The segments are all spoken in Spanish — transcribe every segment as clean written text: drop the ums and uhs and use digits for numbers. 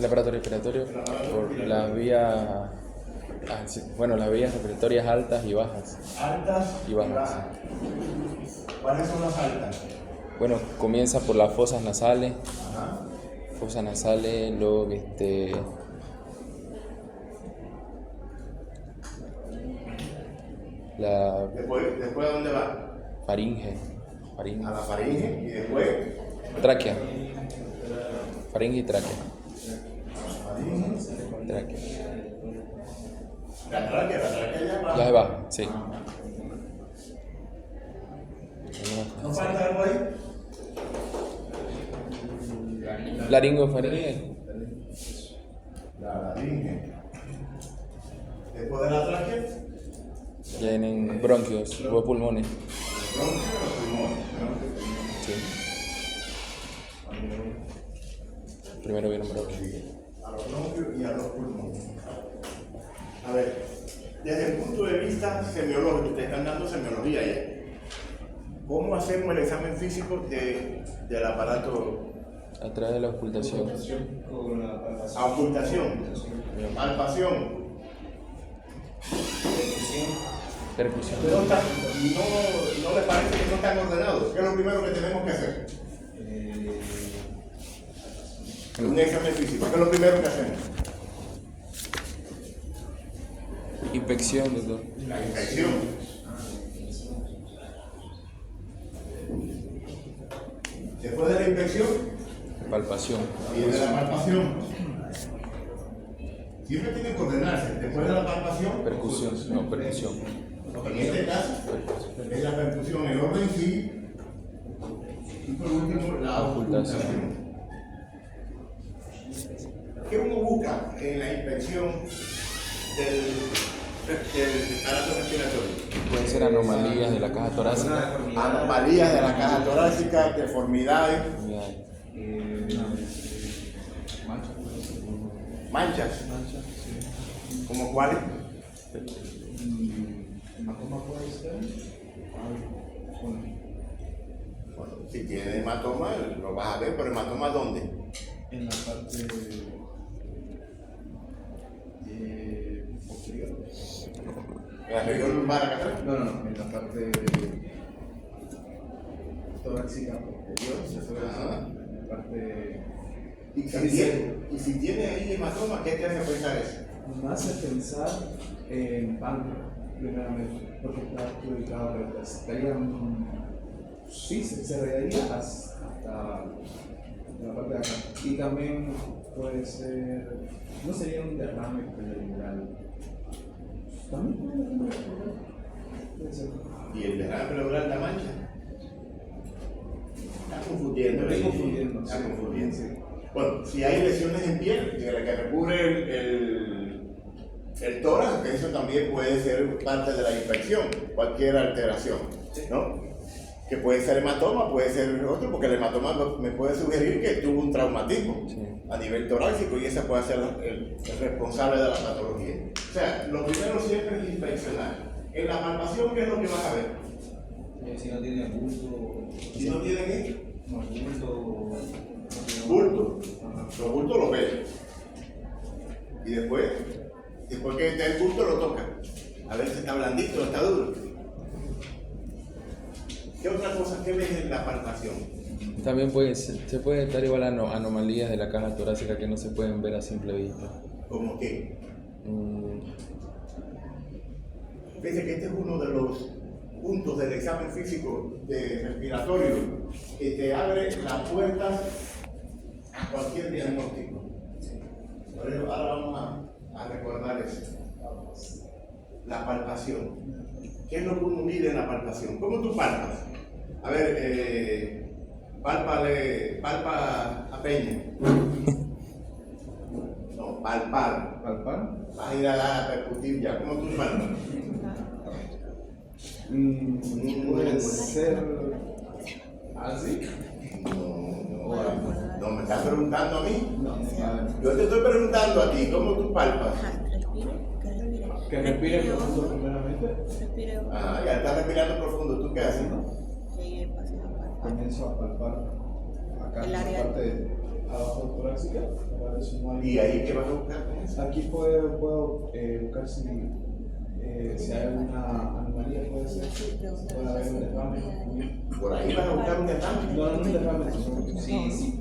El aparato respiratorio por las vías, bueno, las vías respiratorias altas y bajas. Altas Y bajas. ¿Cuáles son las altas? Bueno, comienza por las fosas nasales, Ajá. luego la Después ¿a dónde va? faringe, A la faringe y después tráquea, faringe y tráquea, faringe. tráquea. La tráquea ya va. Ya se baja, sí. ¿No falta algo ahí? Laringofaringe, La laringe. Después de la tráquea, vienen bronquios, luego pulmones. bronquios y los pulmones, ¿no? Sí. Primero vienen bronquios. A los bronquios y a los pulmones. A ver, desde el punto de vista semiológico, ustedes están dando semiología ya. ¿Cómo hacemos el examen físico del aparato? A través de la ocultación. Ocultación, palpación. Percusión. No les parece que no están ordenados. ¿Qué es lo primero que tenemos que hacer? Un examen físico. ¿Qué es lo primero que hacemos? Inspección, doctor. La inspección. Después de la inspección, Palpación. viene la palpación. Siempre tienen que ordenarse. Después de la palpación, Percusión. No, percusión. en este caso, es la percusión, el orden sí. Y por último, la ocultación. ¿Qué uno busca en la inspección del aparato respiratorio? Pueden ser anomalías de la caja torácica. Anomalías de la caja torácica, deformidades, manchas. ¿Como cuáles? Bueno, si tiene hematoma, lo vas a ver, pero hematoma ¿dónde? En la parte posterior. ¿En la región lumbar acá atrás? No, en la parte torácica posterior, en la parte. Y si tiene ahí hematoma, ¿qué te hace pensar eso? Me hace pensar en páncreas, primeramente, porque está ubicado por atrás. Estaría, sí, se regaría hasta la parte de acá. Y también puede ser, no sería un derrame pleural. También puede ser. ¿Y el derrame pleural la mancha? Está confundiendo. Estoy confundiendo. Está Sí. confundiendo. Sí. Bueno, si hay lesiones en piel, que recubre el tórax, eso también puede ser parte de la infección, cualquier alteración, ¿no? Que puede ser hematoma, puede ser otro, porque el hematoma me puede sugerir que tuvo un traumatismo a nivel torácico y ese puede ser el responsable de la patología. O sea, lo primero siempre es inspeccionar. En la palpación, ¿qué es lo que vas a ver? Si no tiene bulto. Si no tiene qué, No, bulto. bulto. Ajá. Los bultos los ves. Y después que esté el bulto lo toca. A ver si está blandito o está duro. ¿Qué otra cosa que ves en la palpación? También se puede estar igual a anomalías de la caja torácica que no se pueden ver a simple vista. ¿Cómo qué? Mm, Fíjense que este es uno de los puntos del examen físico respiratorio que te abre las puertas a cualquier diagnóstico. Por eso ahora vamos a recordar eso. La palpación. ¿Qué es lo que uno mide en la palpación? ¿Cómo tú palpas? A ver, palpa a Peña. No, palpar. ¿Palpar? Vas a ir a percutir ya. ¿Cómo tú palpas? Puede ser así. No, me estás preguntando a mí. No, Yo te estoy preguntando a ti, ¿cómo tú palpas? que respire profundo primeramente. Ah, ya estás respirando profundo, ¿tú qué haces? Comienzo a palpar acá, El en área. la parte abajo torácica para ver si no hay. ¿Y ahí qué vas a buscar con eso? Aquí puedo buscar si hay alguna anomalía, puede ser. Puede haber un derrame. Por ahí vas a buscar un derrame. No, un derrame.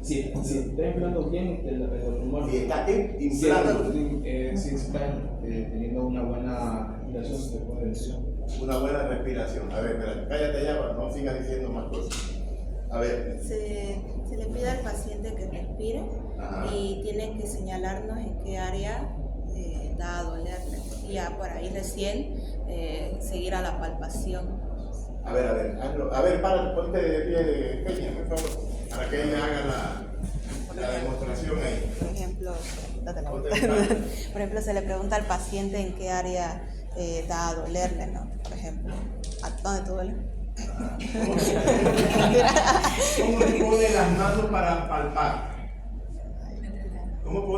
Si está inflando bien el pulmón. Si está inflando. inflando. Si está teniendo una buena respiración, se puede decir. Una buena respiración. A ver, espérate, cállate ya, no sigas diciendo más cosas. A ver. Se le pide al paciente que respire. Ajá. Y tiene que señalarnos en qué área da a dolerle. Y ya por ahí recién seguir a la palpación. A ver, hazlo. A ver, ponte de pie, Peña, por favor, para que ella haga la demostración ahí. Por ejemplo, Ponte de pie. por ejemplo, se le pregunta al paciente en qué área da a dolerle, ¿no? Por ejemplo, ¿a dónde te duele? ¿Cómo pones las manos para palpar? ¿Cómo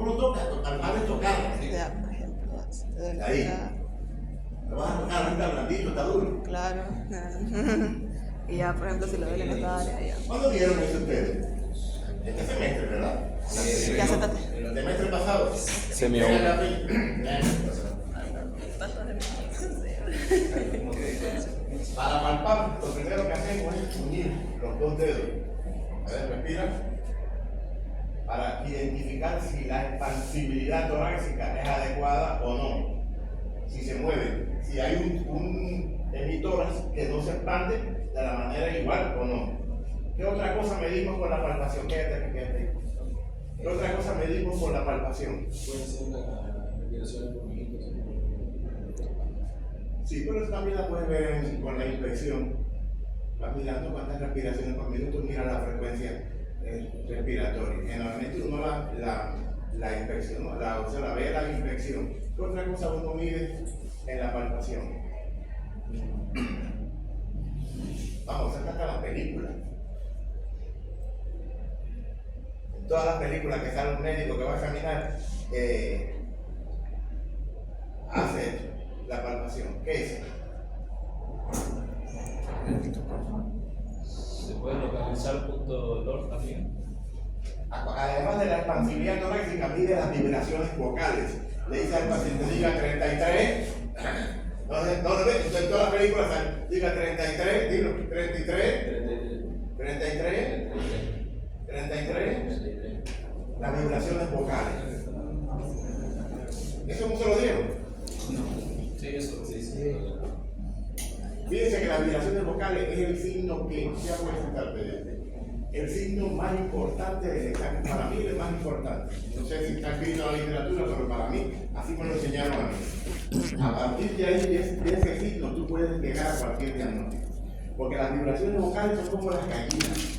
lo tocas? Palpar es tocar. Ya, por ejemplo, si te duele Ahí. acá, Lo vas a tocar, está blandito, está duro. claro. Y ya, por ejemplo, si le duele en esta área, ya. ¿Cuándo vieron eso ustedes? Este semestre, ¿verdad? Ya se trata. El semestre pasado. Semio Venga, uno. Para palpar, lo primero que hacemos es unir los dos dedos. A ver, respira. Para identificar si la expansibilidad torácica es adecuada o no. Si se mueve, si hay un hemitórax que no se expande de la manera igual o no. ¿Qué otra cosa medimos con la palpación? Quédate aquí. ¿Qué otra cosa medimos con la palpación? Puede ser la respiración por minutos. Sí, pero eso también la puedes ver con la inspección. Vas mirando cuántas respiraciones por minuto, mira la frecuencia respiratoria. Generalmente uno la inspección, ¿no? O sea, la ve la inspección. ¿Qué otra cosa uno mide en la palpación? Vamos, hasta las películas. En todas las películas que sale un médico que va a examinar, hace la palpación. ¿Qué es? ¿Se puede localizar punto de dolor también? Además de la expansibilidad torácica, mide las vibraciones vocales. Le dice al paciente, diga 33. En todas las películas diga 33, dilo, 33. Las vibraciones vocales. ¿Eso no se lo dieron? Sí, eso sí. Fíjense que las vibraciones vocales es el signo que ya puede sentarte. El signo más importante del examen, para mí el más importante. No sé si está escrito en la literatura, pero para mí, así me lo enseñaron a mí. A partir de ahí, de ese signo, tú puedes llegar a cualquier diagnóstico. Porque las vibraciones vocales son como las gallinas.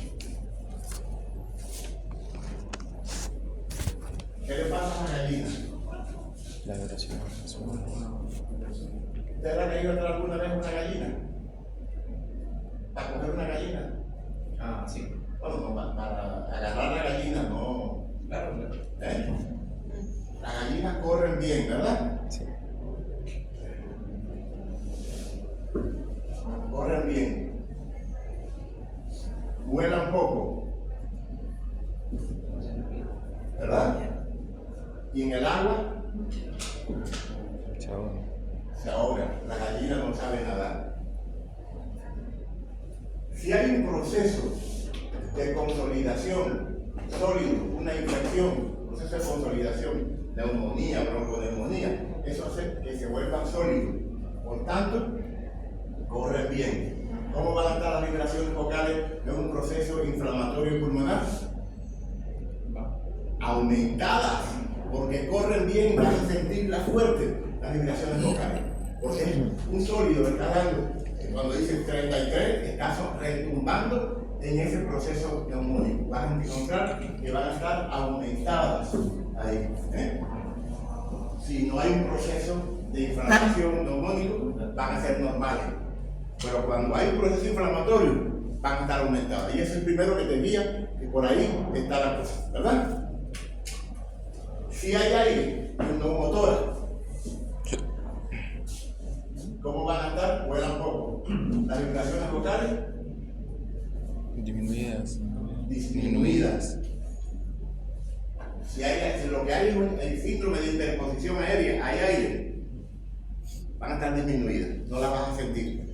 ¿Qué le pasa a las gallinas? La vibración. ¿Usted le ha caído atrás alguna vez una gallina? ¿Para coger una gallina? Ah, sí. Bueno, no, para agarrar la gallina, no. Claro. ¿Eh? Las gallinas corren bien, ¿verdad? Sí. Corren bien. Vuelan poco, ¿verdad? Y en el agua Chao. se ahoga. La gallina no sabe nadar. Si hay un proceso de consolidación sólido, una infección, proceso de consolidación, neumonía, bronconeumonía, eso hace que se vuelvan sólidos. Por tanto, corren bien. ¿Cómo van a estar las vibraciones vocales en un proceso inflamatorio pulmonar? Aumentadas, porque corren bien y van a sentirlas fuertes, las vibraciones vocales. Porque es un sólido que está dando, cuando dice 33, está retumbando en ese proceso neumónico. Vas a encontrar que van a estar aumentadas ahí. Si no hay un proceso de inflamación neumónico, van a ser normales. Pero cuando hay un proceso inflamatorio, van a estar aumentadas. Y ese es el primero que te guía, que por ahí está la cosa, ¿verdad? Si hay aire en neumotórax, ¿cómo van a estar? Vuelan poco. Las vibraciones vocales Disminuidas. disminuidas. Si lo que hay es el síndrome de interposición aérea, hay aire, van a estar disminuidas, no la vas a sentir.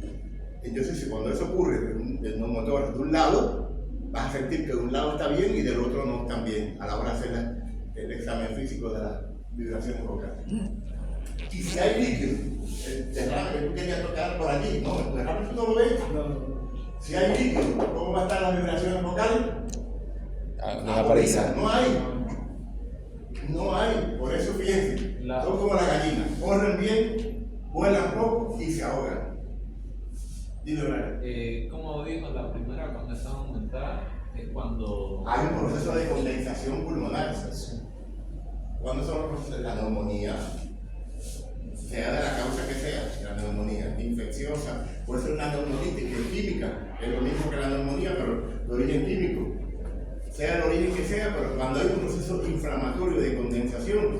Entonces, si cuando eso ocurre en un motor de un lado, vas a sentir que de un lado está bien y del otro no está bien a la hora de hacer el examen físico de las vibraciones vocales. Y si hay líquido, el derrame que tú querías tocar por allí, no, el derrame tú no lo ves. Si hay líquido, ¿cómo van a estar las vibraciones vocales? Desaparecen. No hay, por eso fíjense, son como las gallinas, corren bien, vuelan poco y se ahogan. Dime, como dijo la primera, cuando está aumentada, es cuando hay un proceso de condensación pulmonar. ¿Cuándo son los procesos? La neumonía, sea de la causa que sea, la neumonía infecciosa, puede ser una neumonitis que es química, es lo mismo que la neumonía, pero de origen químico. Sea el origen que sea, pero cuando hay un proceso inflamatorio de condensación,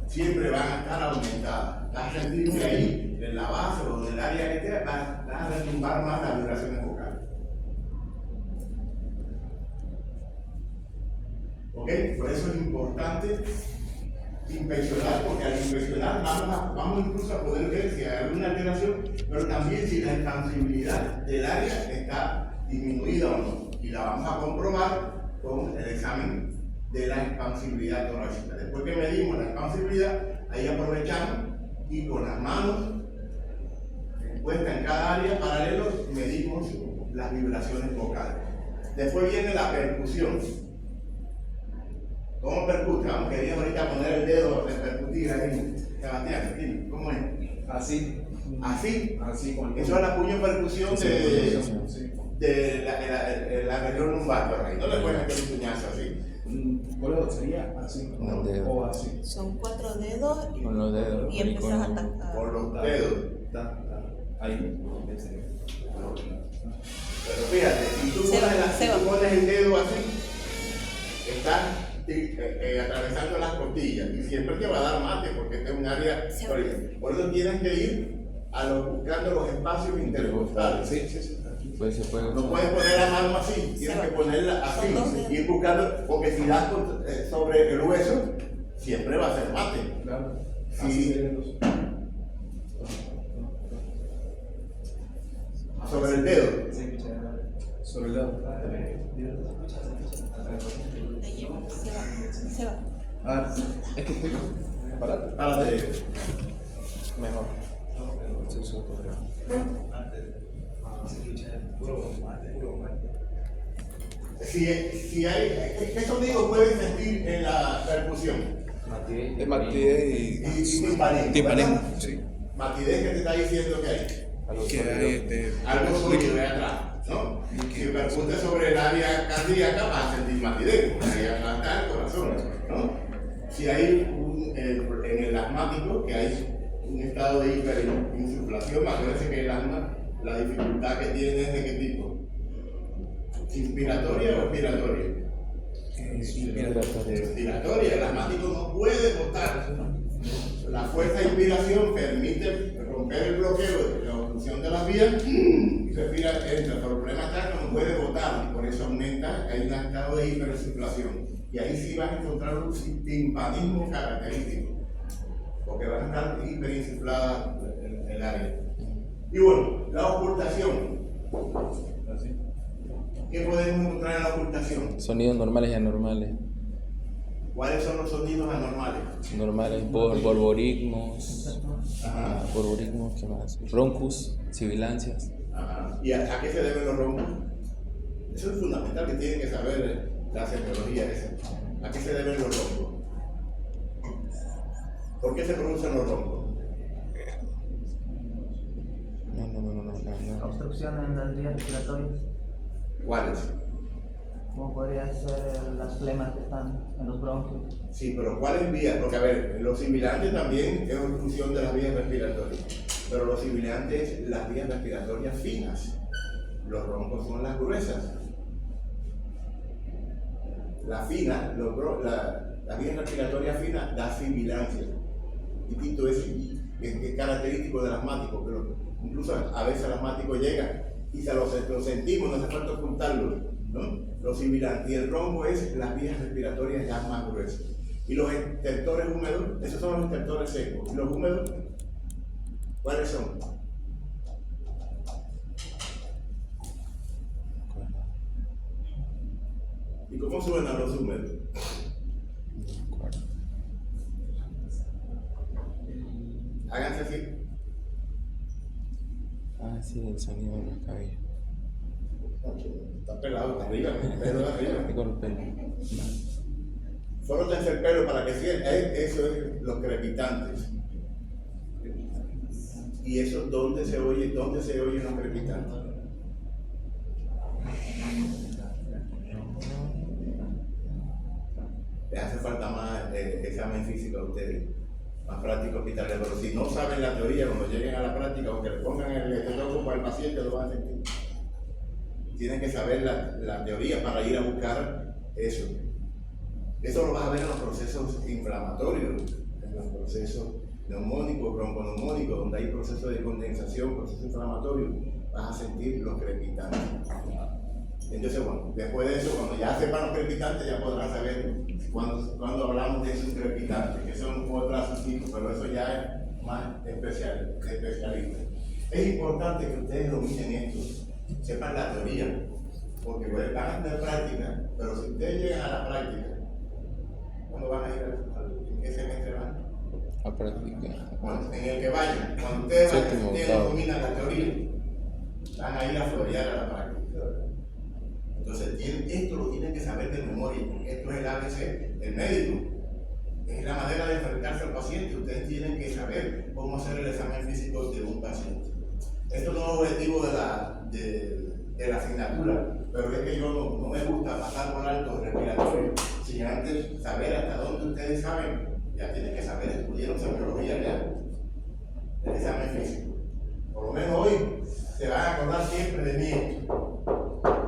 siempre van a estar aumentadas. Vas a sentir que ahí, en la base o en el área que esté, vas a retumbar más las vibraciones vocales. ¿Ok? Por eso es importante inspeccionar, porque al inspeccionar vamos incluso a poder ver si hay alguna alteración, pero también si la expansibilidad del área está disminuida o no. Y la vamos a comprobar con el examen de la expansibilidad torácica. Después que medimos la expansibilidad, ahí aprovechamos y con las manos puestas en cada área paralelo medimos las vibraciones vocales. Después viene la percusión. ¿Cómo percute? Vamos, quería ahorita poner el dedo de percutir ahí. Sebastián, ¿cómo es? Así. ¿Así? Así con Eso es la puño percusión de la región lumbar, ahí. No le puedes meter un puñazo así. Bueno, sería así. No, o así. Son 4 dedos Con los dedos. y empiezas a atacar. Por los dedos. Ahí. Pero fíjate, si tú pones el dedo así, estás atravesando las costillas y siempre te va a dar mate porque este es un área. Por eso tienes que ir buscando los espacios intercostales. Sí. Pues se puede No puedes poner la mano así, tienes que ponerla así, ir buscando, porque si das sobre el hueso, siempre va a ser mate. Claro. Sí. Sobre el dedo. Sobre el dedo. Se va. Ah, es que estoy. Parate. Párate. mejor. Si hay, ¿qué sonido puedes sentir en la percusión? De matidez Y timpanismo. Timpanismo, ¿verdad? sí. Matidez que te está diciendo que hay. Algo sólido de atrás, ¿no? Si percute sobre el área cardíaca vas a sentir matidez, porque ahí está el corazón, ¿no? Si hay en el asmático, que hay un estado de hiperinsuflación, acuérdense que el asma, la dificultad que tiene es de qué tipo. ¿Inspiratoria o expiratoria? Inspiratoria. El asmático no puede botar. La fuerza de inspiración permite romper el bloqueo de la obstrucción de las vías y respira, entra. Pero el problema está que no puede botar y por eso aumenta, hay un estado de hiperinsuflación. Y ahí sí vas a encontrar un timpanismo característico, porque van a estar hiperinsufladas el área. Y bueno, la ocultación. ¿Qué podemos encontrar en la ocultación? Sonidos normales y anormales. ¿Cuáles son los sonidos anormales? Normales, borborismos, Ajá. borborismos, ¿qué más? Roncus, sibilancias. Ajá. ¿Y a qué se deben los roncos? Eso es fundamental que tienen que saber la semiología esa. ¿A qué se deben los roncos? ¿Por qué se producen los roncos? No. Obstrucción en las vías respiratorias, ¿Cuáles? como podría ser las flemas que están en los bronquios. Sí, pero ¿cuáles vías? Porque a ver, los sibilantes también es obstrucción de las vías respiratorias, pero los sibilantes es las vías respiratorias finas, los roncos son las gruesas. La fina, la vía respiratoria fina da sibilancia. Y esto es característico del asmático, pero incluso a veces el asmático llega y se lo sentimos, no hace falta ocultarlo, ¿no? Los sibilantes. Y el ronco es las vías respiratorias ya más gruesas. Y los estertores húmedos, esos son los estertores secos. ¿Y los húmedos? ¿Cuáles son? ¿Y cómo suenan los húmedos? Háganse así. Ah, sí, el sonido de los cabellos. Está pelado, arriba, pelo de arriba. Y con los pelos. Frótense el pelo para que sientan. Eso es los crepitantes. ¿Y eso dónde se oye? ¿Dónde se oyen los crepitantes? Les hace falta más examen físico a ustedes, más práctico hospitalario. Pero si no saben la teoría, cuando lleguen a la práctica, aunque le pongan el electrodo para el paciente, lo van a sentir. Tienen que saber la teoría para ir a buscar eso. Eso lo vas a ver en los procesos inflamatorios, en los procesos neumónicos, bronconeumónicos, donde hay procesos de condensación, procesos inflamatorios, vas a sentir los crepitantes. Entonces, bueno, después de eso, cuando ya sepan los crepitantes, ya podrán saber cuando hablamos de esos crepitantes, que son otros tipos, pero eso ya es más especialista. Es importante que ustedes dominen esto, sepan la teoría, porque van a tener práctica, pero si ustedes llegan a la práctica, ¿cuándo van a ir ¿en qué semestre van? A practicar. Bueno, en el que vayan, cuando ustedes vayan, Séptimo, ustedes octavo. dominan la teoría, van a ir a florear a la práctica. Entonces, esto lo tienen que saber de memoria, porque esto es el ABC, el médico. Es la manera de enfrentarse al paciente. Ustedes tienen que saber cómo hacer el examen físico de un paciente. Esto no es objetivo de la asignatura, pero es que yo no me gusta pasar por alto respiratorio, sin antes saber hasta dónde ustedes saben. Ya tienen que saber, estudiaron semiología ya, el examen físico. Por lo menos hoy se van a acordar siempre de mí.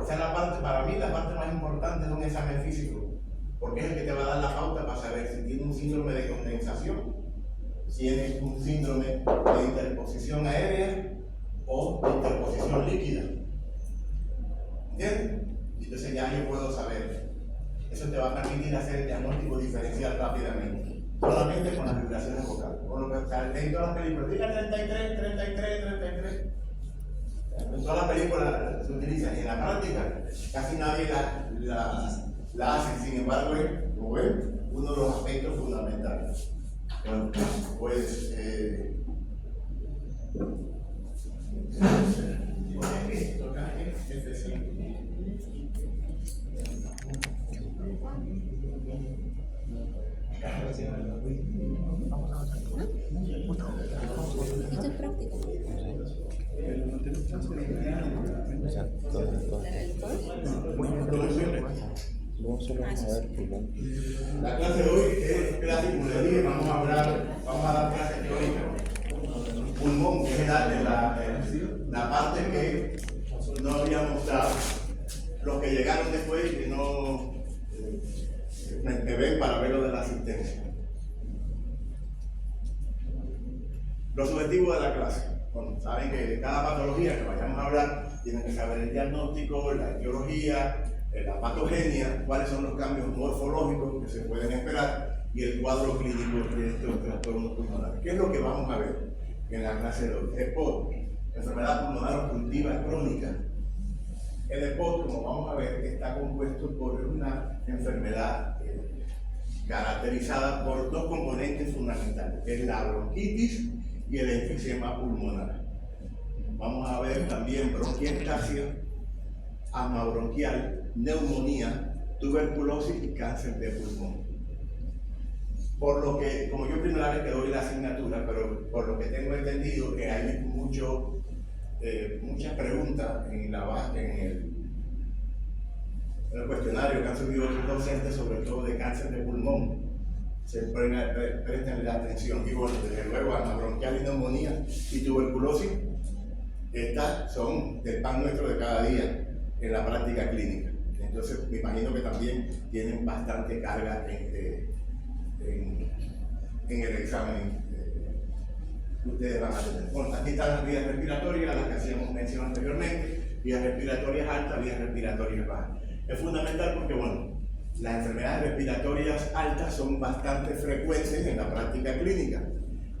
Esa es la parte, para mí, la parte más importante de un examen físico, porque es el que te va a dar la pauta para saber si tienes un síndrome de condensación, si tienes un síndrome de interposición aérea o de interposición líquida. ¿Entiendes? Entonces ya yo puedo saber. Eso te va a permitir hacer el diagnóstico diferencial rápidamente, solamente con las vibraciones vocales. Con lo que está en todas las películas, diga 33, 33, 33. En todas las películas se utilizan y en la práctica casi nadie la hace, sin embargo, como ven, uno de los aspectos fundamentales. Bueno, pues esto acá es decir, Esto es práctica. O sea, todo. Luego solo vamos a ver pulmón. la clase de hoy es clase, como les dije, vamos a dar clase teórica. Pulmón, que es la parte que no habíamos dado. Los que llegaron después y que no me ven para ver lo de la asistencia. Los objetivos de la clase. Bueno, saben que de cada patología que vayamos a hablar, tienen que saber el diagnóstico, la etiología, la patogenia, cuáles son los cambios morfológicos que se pueden esperar y el cuadro clínico de estos trastornos pulmonares. ¿Qué es lo que vamos a ver en la clase de hoy? EPOC, enfermedad pulmonar obstructiva crónica. El EPOC, como vamos a ver, está compuesto por una enfermedad caracterizada por dos componentes fundamentales, que es la bronquitis y el enfisema pulmonar. Vamos a ver también bronquiectasia, asma bronquial, neumonía, tuberculosis y cáncer de pulmón. Por lo que, como yo primera vez que doy la asignatura, pero por lo que tengo entendido que hay muchas preguntas en el cuestionario que han subido otros docentes, sobre todo de cáncer de pulmón. Se presten la atención. Y bueno, desde luego, asma bronquial y neumonía y tuberculosis, estas son del pan nuestro de cada día en la práctica clínica. Entonces, me imagino que también tienen bastante carga en el examen que ustedes van a tener. Bueno, aquí están las vías respiratorias, las que hacíamos mención anteriormente, vías respiratorias altas, vías respiratorias bajas. Es fundamental porque, bueno, las enfermedades respiratorias altas son bastante frecuentes en la práctica clínica,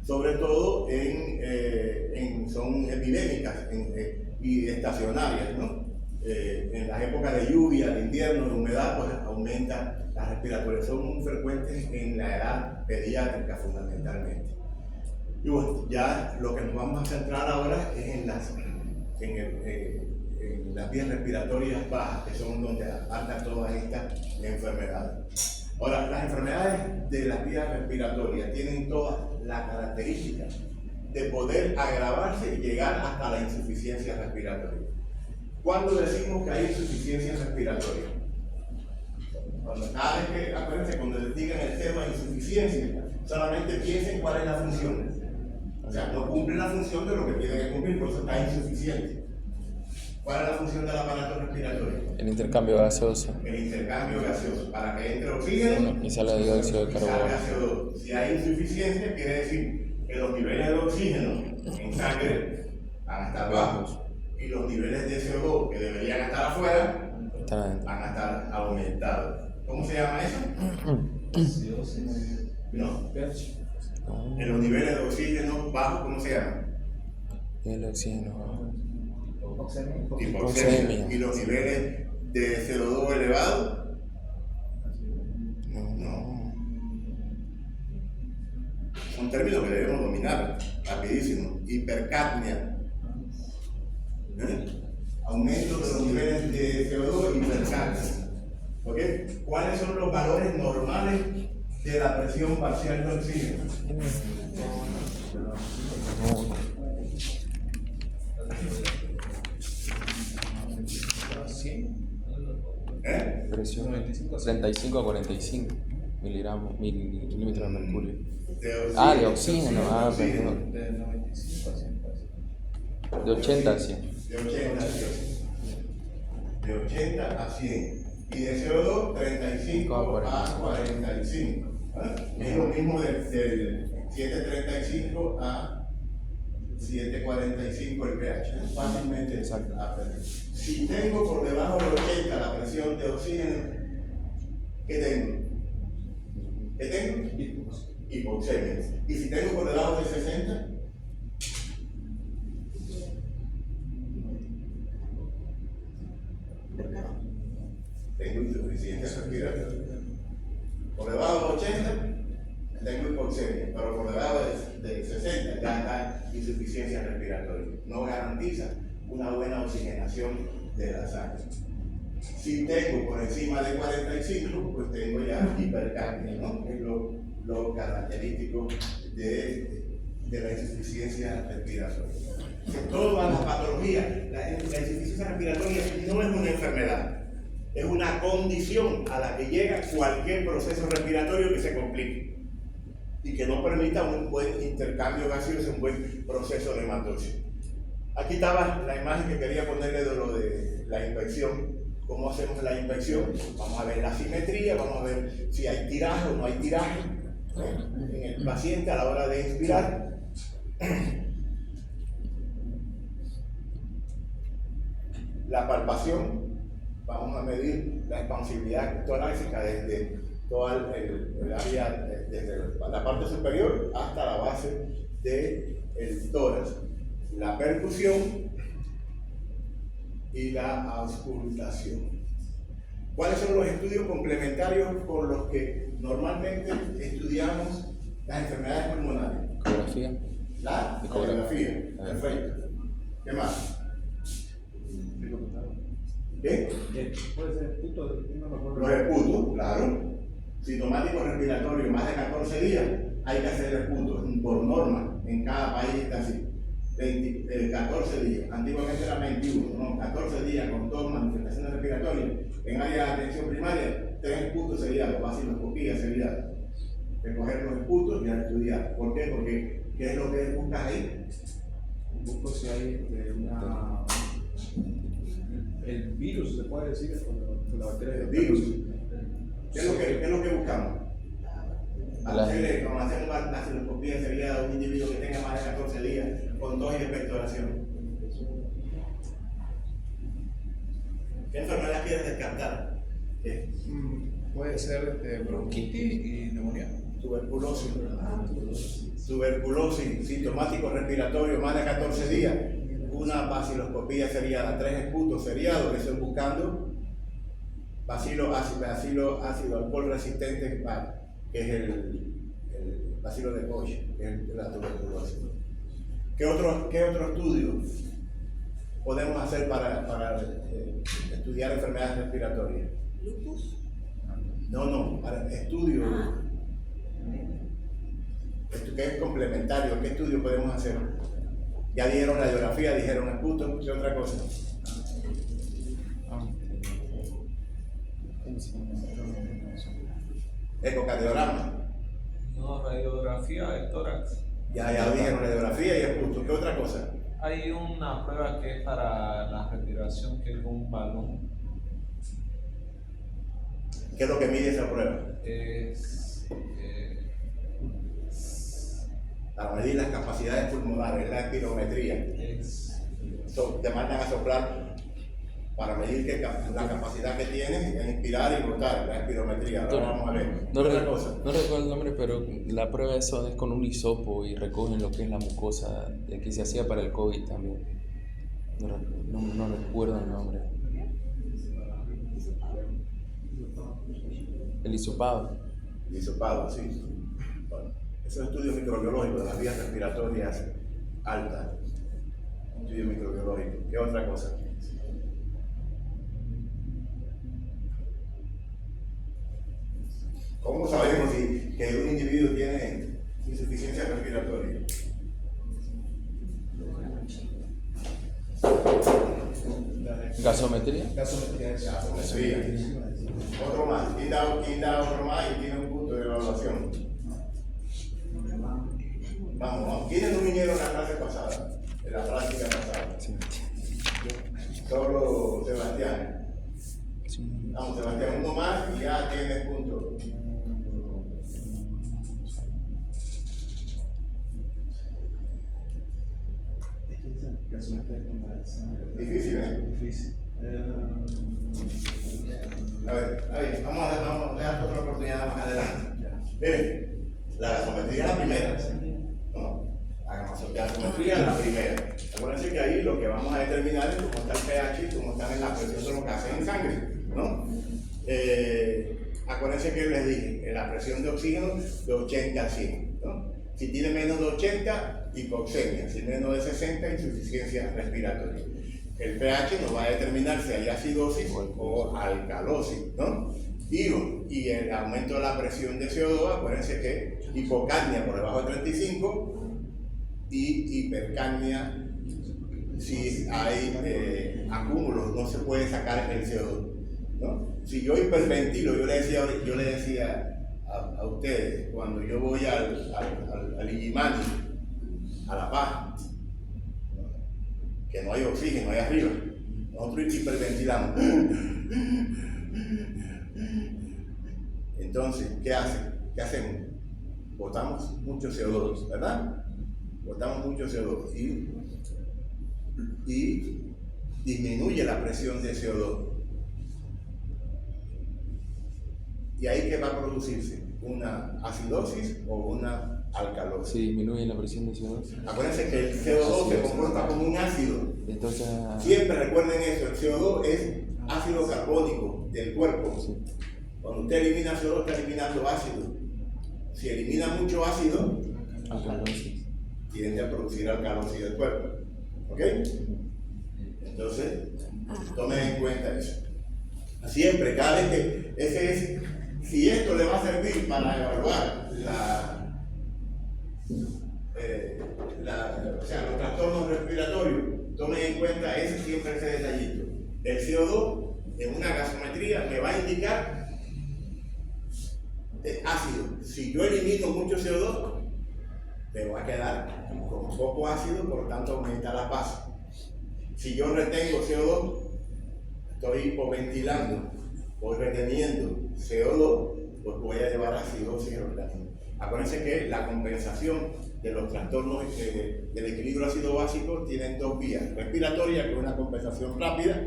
sobre todo son epidémicas y estacionarias, ¿no? En las épocas de lluvia, de invierno, de humedad, pues aumenta las respiratorias. Son muy frecuentes en la edad pediátrica fundamentalmente. Y bueno, ya lo que nos vamos a centrar ahora es en las vías respiratorias bajas, que son donde atacan todas estas enfermedades. Ahora, las enfermedades de las vías respiratorias tienen todas la característica de poder agravarse y llegar hasta la insuficiencia respiratoria. ¿Cuándo decimos que hay insuficiencia respiratoria? Cada vez que, acuérdense, cuando les digan el tema de insuficiencia, solamente piensen cuál es la función. O sea, no cumple la función de lo que tiene que cumplir, por eso está insuficiente. ¿Cuál es la función del aparato respiratorio? El intercambio gaseoso. El intercambio gaseoso, para que entre oxígeno Y salga dióxido de carbono. CO2. Si hay insuficiencia, quiere decir que los niveles de oxígeno en sangre van a estar bajos y los niveles de CO2 que deberían estar afuera van a estar aumentados. ¿Cómo se llama eso? No. En los niveles de oxígeno bajos, ¿cómo se llama? El oxígeno. Hipoxemia. ¿Y los niveles de CO2 elevados? No. Son términos que debemos dominar rapidísimo. Hipercapnia. Aumento de los niveles de CO2 y hipercapnia. ¿Okay? ¿Cuáles son los valores normales de la presión parcial de oxígeno? Presión 35 a 45 milímetros de mercurio. De oxígeno. Perdón. De 95 a 100. De 80 a 100. De 80 a 100. De 80 a 100. Y de CO2, 35 a 45. Es lo mismo del 735 a 745 el pH. Fácilmente aprendido. Si tengo por debajo de 80 la presión de oxígeno, ¿qué tengo? ¿Qué tengo? Hipoxemia. ¿Y si tengo por debajo de 60? Tengo insuficiencia respiratoria. Por debajo de 80 tengo hipoxemia, pero por debajo de 60 ya está insuficiencia respiratoria. No garantiza una buena oxigenación de la sangre. Si tengo por encima de 45, pues tengo ya hipercapnia, ¿no? Es lo característico de la insuficiencia respiratoria. Todas las patologías, la insuficiencia respiratoria no es una enfermedad, es una condición a la que llega cualquier proceso respiratorio que se complique y que no permita un buen intercambio gaseoso, un buen proceso nematorio. Aquí estaba la imagen que quería ponerle de lo de la inspección. ¿Cómo hacemos la inspección? Vamos a ver la simetría, vamos a ver si hay tiraje o no hay tiraje en el paciente a la hora de inspirar. La palpación, vamos a medir la expansibilidad torácica desde toda el área, desde la parte superior hasta la base del tórax. La percusión y la auscultación. ¿Cuáles son los estudios complementarios con los que normalmente estudiamos las enfermedades pulmonares? Ecografía. La ecografía. Perfecto. ¿Qué más? ¿Qué? Puede ser esputo, no me acuerdo. Los esputos, claro. Sintomático respiratorio, más de 14 días, hay que hacer esputos, por norma, en cada país está así. 14 días, antiguamente era 21, no, 14 días con todas manifestaciones respiratorias. En área de atención primaria, 3 esputos sería la vaciloscopía, sería recoger los esputos y estudiar. ¿Por qué? Porque ¿qué es lo que buscas ahí? Busco si hay el virus, se puede decir, con la bacteria del virus. ¿Qué es lo que buscamos? Cuando hacemos una vaciloscopía sería un individuo que tenga más de 14 días con tos y expectoración. ¿Qué enfermedad quieres descartar? ¿Qué? puede ser bronquitis y neumonía. Tuberculosis. Tuberculosis, sintomático respiratorio, más de 14 días. Una baciloscopía seriada, 3 esputos seriados, que estoy buscando bacilo ácido alcohol resistente, que es el bacilo de Koch, que es la tuberculosis. ¿Qué otro estudio podemos hacer para estudiar enfermedades respiratorias? ¿Lupus? No, para estudio. Esto que es complementario, ¿qué estudio podemos hacer? Ya dijeron radiografía, dijeron esputo, ¿qué otra cosa? Ecocardiograma. No, radiografía del tórax. Ya dijeron radiografía y esputo, ¿qué otra cosa? Hay una prueba que es para la respiración, que es un balón. ¿Qué es lo que mide esa prueba? Para medir las capacidades pulmonares, la espirometría. Te mandan a soplar para medir la capacidad que tienes en inspirar y botar, la espirometría. Ahora vamos a ver. No Otra cosa. No recuerdo el nombre, pero la prueba de eso es con un hisopo y recogen lo que es la mucosa, que se hacía para el COVID también. No recuerdo el nombre. El hisopado. El hisopado, sí. Bueno, es un estudio microbiológico de las vías respiratorias altas. Estudio microbiológico. ¿Qué otra cosa? ¿Cómo sabemos que un individuo tiene insuficiencia respiratoria? Gasometría. Gasometría. Otro más. ¿Quién da otro más y tiene un punto de evaluación? Vamos. ¿Quiénes no vinieron a la clase pasada? En la práctica pasada. Solo Sebastián. Vamos, Sebastián, uno más y ya tienes punto. Difícil, ¿eh? Difícil. A ver, vamos a dejar otra oportunidad más adelante. Miren, la gasometría es la primera. ¿No? La gasometría es la primera. Acuérdense que ahí lo que vamos a determinar es cómo está el pH y cómo está en la presión de lo que hacen en sangre, ¿no? Acuérdense que les dije, la presión de oxígeno de 80 a 100, ¿no? Si tiene menos de 80, hipoxemia. Si menos de 60, insuficiencia respiratoria. El pH nos va a determinar si hay acidosis o alcalosis, ¿no? Y el aumento de la presión de CO2, acuérdense que hipocapnia por debajo de 35 y hipercapnia si hay acúmulos, no se puede sacar el CO2, ¿no? Si yo hiperventilo, yo le decía a ustedes, cuando yo voy al Illimani, a La Paz, que no hay oxígeno ahí arriba, nosotros hiperventilamos. Entonces, ¿qué hacemos? Botamos mucho CO2, ¿verdad? Botamos mucho CO2 y disminuye la presión de CO2. ¿Y ahí qué va a producirse? ¿Una acidosis o una alcalosis? Sí, disminuye la presión de CO2. Acuérdense que el CO2 se comporta como un ácido. Entonces, Siempre recuerden eso, el CO2 es ácido carbónico del cuerpo. Cuando usted elimina CO2 está eliminando ácido. Si elimina mucho ácido, alcalosis. tiende a producir alcalosis del cuerpo. ¿Ok? Entonces, tomen en cuenta eso. Siempre, cada vez que si esto le va a servir para evaluar los trastornos respiratorios, tomen en cuenta siempre ese detallito. El CO2 en una gasometría me va a indicar ácido. Si yo elimino mucho CO2, me va a quedar con poco ácido, por lo tanto aumenta la base. Si yo retengo CO2, estoy hipoventilando, voy reteniendo CO2, pues voy a llevar acidosis al organismo. Acuérdense que la compensación de los trastornos del equilibrio ácido-básico tienen dos vías: respiratoria, que es una compensación rápida,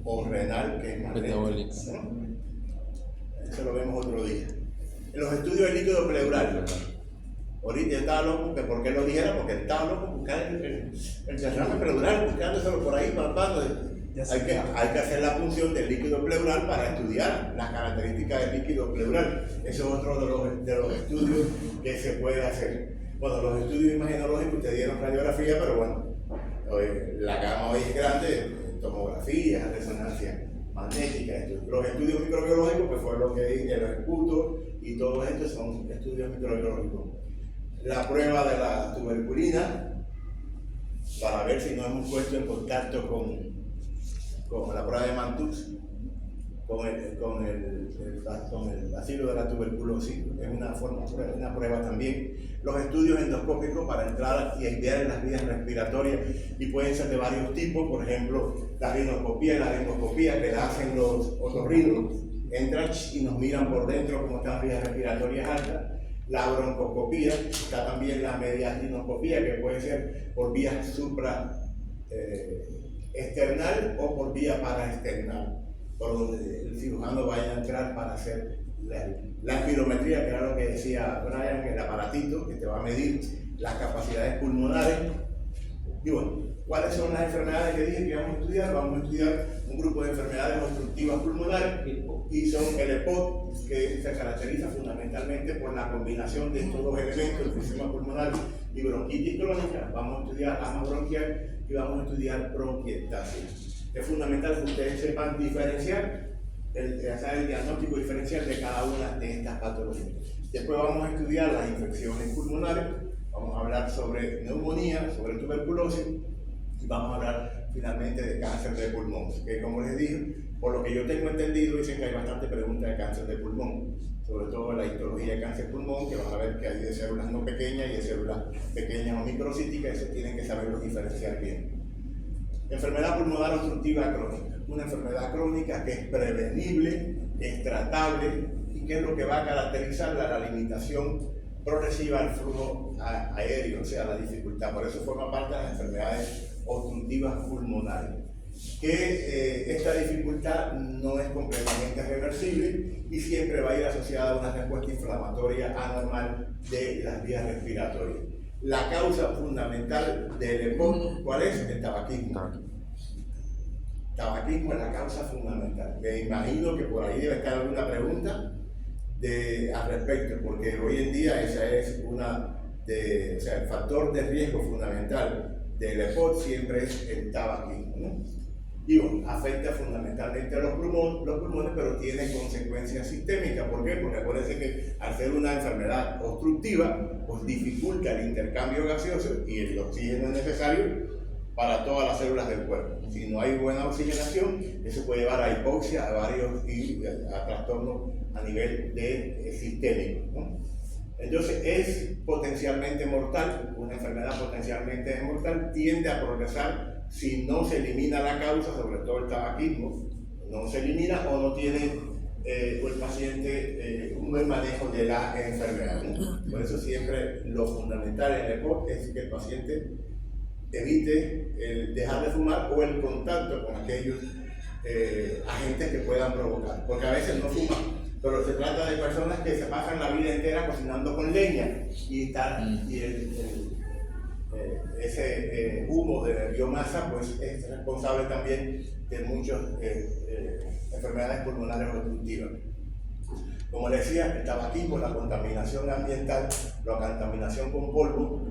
o renal, que es más lenta, ¿no? eso lo vemos otro día. En los estudios del líquido pleural, ahorita yo estaba loco, que por qué lo dijera, porque estaba loco buscando el derrame pleural, buscándoselo por ahí, palpando. Hay que hacer la función del líquido pleural para estudiar las características del líquido pleural. Eso es otro de los estudios que se puede hacer. Bueno, los estudios imagenológicos te dieron radiografía, pero bueno, la gama hoy es grande, tomografía, resonancia magnética, los estudios microbiológicos, que fue lo que dije, el esputo y todo esto son estudios microbiológicos. La prueba de la tuberculina, para ver si nos hemos puesto en contacto con la prueba de Mantoux, con el bacilo de la tuberculosis, es una prueba también. Los estudios endoscópicos para entrar y espiar en las vías respiratorias, y pueden ser de varios tipos, por ejemplo, la rinoscopía y la laringoscopía, que la hacen los otorrinos, entran y nos miran por dentro cómo están las vías respiratorias altas. La broncoscopía, está también la mediastinoscopía, que puede ser por vía external o por vía paraexternal, por donde el cirujano vaya a entrar para hacer la espirometría, que era lo que decía Brian, el aparatito que te va a medir las capacidades pulmonares. Y bueno, ¿cuáles son las enfermedades que dije que vamos a estudiar? Vamos a estudiar un grupo de enfermedades obstructivas pulmonares, y son el EPOC, que se caracteriza fundamentalmente por la combinación de estos dos elementos, el sistema pulmonar y bronquitis crónica. Vamos a estudiar asma bronquial y vamos a estudiar bronquiectasis. Es fundamental que ustedes sepan diferenciar, hacer el diagnóstico diferencial de cada una de estas patologías. Después vamos a estudiar las infecciones pulmonares, vamos a hablar sobre neumonía, sobre tuberculosis, y vamos a hablar finalmente de cáncer de pulmón, que como les dije, por lo que yo tengo entendido, dicen que hay bastante preguntas de cáncer de pulmón, sobre todo la histología de cáncer de pulmón, que van a ver que hay de células no pequeñas y de células pequeñas o microcíticas, eso tienen que saberlo diferenciar bien. Enfermedad pulmonar obstructiva crónica, una enfermedad crónica que es prevenible, es tratable, y que es lo que va a caracterizar la limitación progresiva al flujo aéreo, o sea, la dificultad. Por eso forma parte de las enfermedades obstructivas pulmonares. Que esta dificultad no es completamente reversible y siempre va a ir asociada a una respuesta inflamatoria anormal de las vías respiratorias. La causa fundamental del EPOC, ¿cuál es? El tabaquismo. Tabaquismo es la causa fundamental. Me imagino que por ahí debe estar alguna pregunta al respecto, porque hoy en día esa es el factor de riesgo fundamental del EPOC siempre es el tabaquismo, ¿no? Y bueno, afecta fundamentalmente a los pulmones, pero tiene consecuencias sistémicas. ¿Por qué? Porque acuérdense que al ser una enfermedad obstructiva, pues dificulta el intercambio gaseoso y el oxígeno es necesario para todas las células del cuerpo. Si no hay buena oxigenación, eso puede llevar a hipoxia, a trastornos a nivel sistémico, ¿no? Entonces es potencialmente mortal, una enfermedad potencialmente mortal, tiende a progresar si no se elimina la causa, sobre todo el tabaquismo, no se elimina o no tiene el paciente un buen manejo de la enfermedad, ¿no? Por eso siempre lo fundamental en el EPOC es que el paciente evite el dejar de fumar o el contacto con aquellos agentes que puedan provocar, porque a veces no fuman, pero se trata de personas que se pasan la vida entera cocinando con leña y ese humo de biomasa pues es responsable también de muchas enfermedades pulmonares obstructivas. Como les decía, el tabaquismo, la contaminación ambiental, la contaminación con polvo,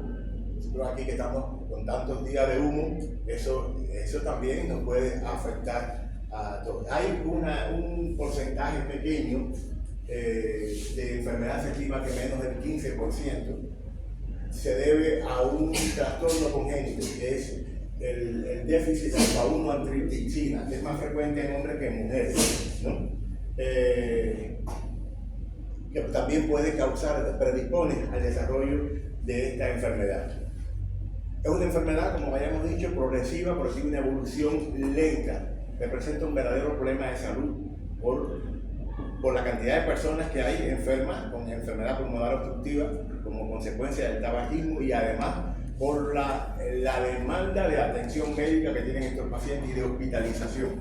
nosotros aquí que estamos con tantos días de humo, eso también nos puede afectar a todos. Hay un porcentaje pequeño de enfermedad se estima que menos del 15% se debe a un trastorno congénito, que es el déficit de alfa-1-antripsina, que es más frecuente en hombres que en mujeres, ¿no? Que también puede predispone al desarrollo de esta enfermedad. Es una enfermedad, como habíamos dicho, progresiva, pero tiene una evolución lenta. Representa un verdadero problema de salud por la cantidad de personas que hay enfermas con enfermedad pulmonar obstructiva como consecuencia del tabaquismo y además por la demanda de atención médica que tienen estos pacientes y de hospitalización.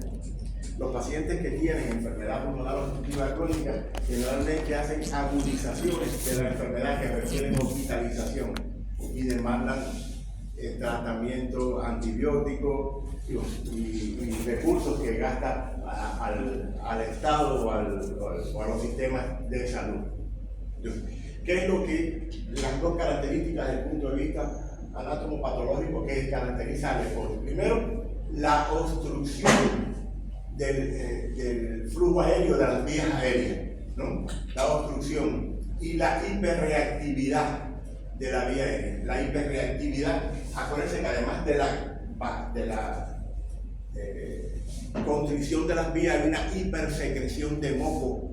los pacientes que tienen enfermedad pulmonar obstructiva crónica generalmente hacen agudizaciones de la enfermedad que requieren hospitalización y demandan tratamiento antibiótico y recursos que gasta al Estado o a los sistemas de salud. Entonces, ¿qué es lo que las dos características desde el punto de vista anatomopatológico que caracteriza al EPOS? Primero, la obstrucción del flujo aéreo de las vías aéreas, ¿no? La obstrucción y la hiperreactividad de la vía aérea. La hiperreactividad, acuérdense que además de la constricción de las vías hay una hipersecreción de moco,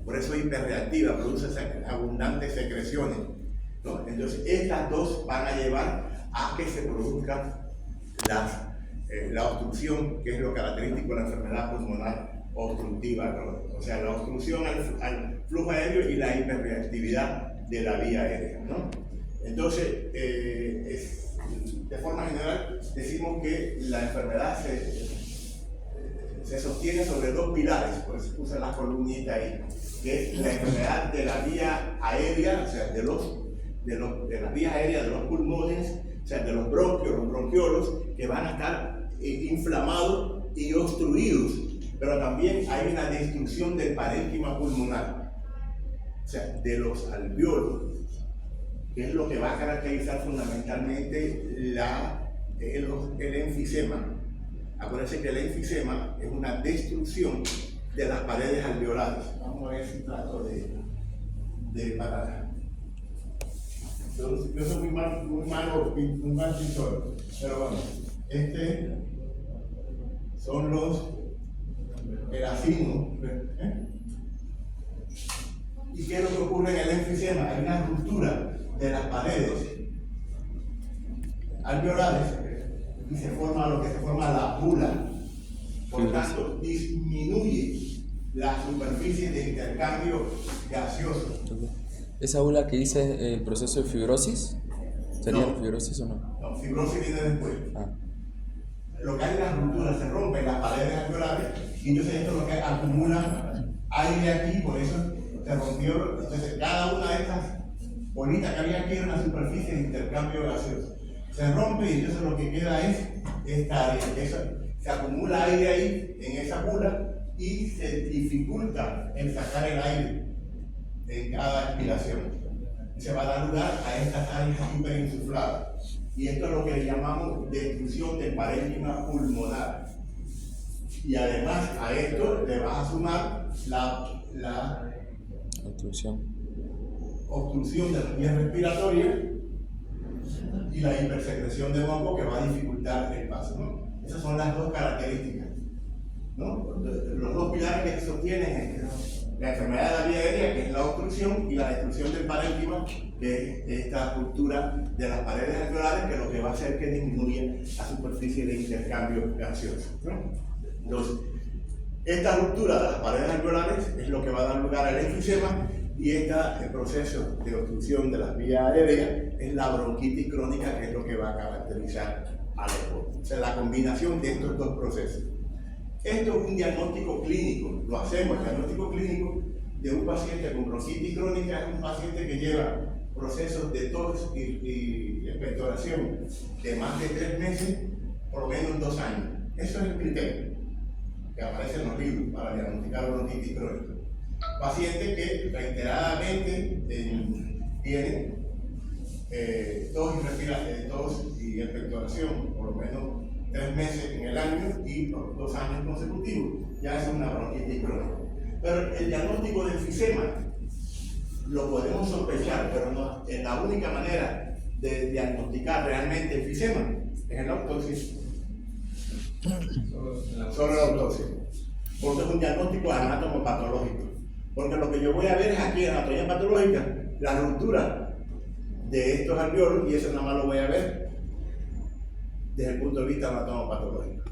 por eso es hiperreactiva, produce abundantes secreciones, ¿no? Entonces estas dos van a llevar a que se produzca la obstrucción, que es lo característico de la enfermedad pulmonar obstructiva, ¿no? O sea, la obstrucción al flujo aéreo y la hiperreactividad de la vía aérea, ¿no? Entonces, de forma general, decimos que la enfermedad se sostiene sobre dos pilares, por eso puse la columnita ahí, que es la enfermedad de la vía aérea, o sea, de las vías aéreas de los pulmones, o sea, de los bronquios, los bronquiolos, que van a estar inflamados y obstruidos, pero también hay una destrucción del parénquima pulmonar, o sea, de los alvéolos, que es lo que va a caracterizar fundamentalmente el enfisema. Acuérdense que el enfisema es una destrucción de las paredes alveolares. Vamos a ver si trato de parar. Yo soy muy mal pintor, pero bueno, son los eracinos. ¿Y qué es lo que ocurre en el enfisema? Hay una ruptura de las paredes alveolares y se forma lo que se forma la bula. Por tanto, disminuye la superficie de intercambio gaseoso. ¿Esa bula que dice el proceso de fibrosis? ¿Sería No. fibrosis o no? No, fibrosis viene después. Ah. Lo que hay es la ruptura, se rompen las paredes alveolares y entonces esto es lo que acumula aire aquí, por eso se rompió. Entonces cada una de estas bolitas que había aquí era una superficie de intercambio gaseoso. Se rompe y entonces lo que queda es esta área. Se acumula aire ahí en esa bula y se dificulta el sacar el aire en cada expiración. Se va a dar lugar a estas áreas hiperinsufladas. Y esto es lo que le llamamos destrucción del parénquima pulmonar. Y además a esto le vas a sumar la obstrucción de las vías respiratorias y la hipersecreción de moco que va a dificultar el paso, ¿no? Esas son las dos características, ¿no? Los dos pilares que sostienen es la enfermedad de la vía aérea, que es la obstrucción, y la destrucción del parénquima, que es esta ruptura de las paredes alveolares, que lo que va a hacer que disminuya la superficie de intercambio gaseoso, ¿no? Entonces, esta ruptura de las paredes alveolares es lo que va a dar lugar al enfisema, y el proceso de obstrucción de las vías aéreas es la bronquitis crónica, que es lo que va a caracterizar al EPOS. O sea, la combinación de estos dos procesos. Esto es un diagnóstico clínico, lo hacemos. El diagnóstico clínico de un paciente con bronquitis crónica es un paciente que lleva procesos de tos y expectoración de más de 3 meses, por lo menos 2 años. Eso es el criterio que aparece en los libros para diagnosticar bronquitis crónica. Pacientes que reiteradamente tienen tos y expectoración, por lo menos 3 meses en el año y por 2 años consecutivos, ya es una bronquitis crónica. Pero el diagnóstico de enfisema lo podemos sospechar, pero no, la única manera de diagnosticar realmente enfisema es en la autopsia. Solo la autopsia. Porque es un diagnóstico anatomopatológico. Porque lo que yo voy a ver es aquí en la anatomía patológica, la ruptura de estos alvéolos, y eso nada más lo voy a ver desde el punto de vista anatomopatológico.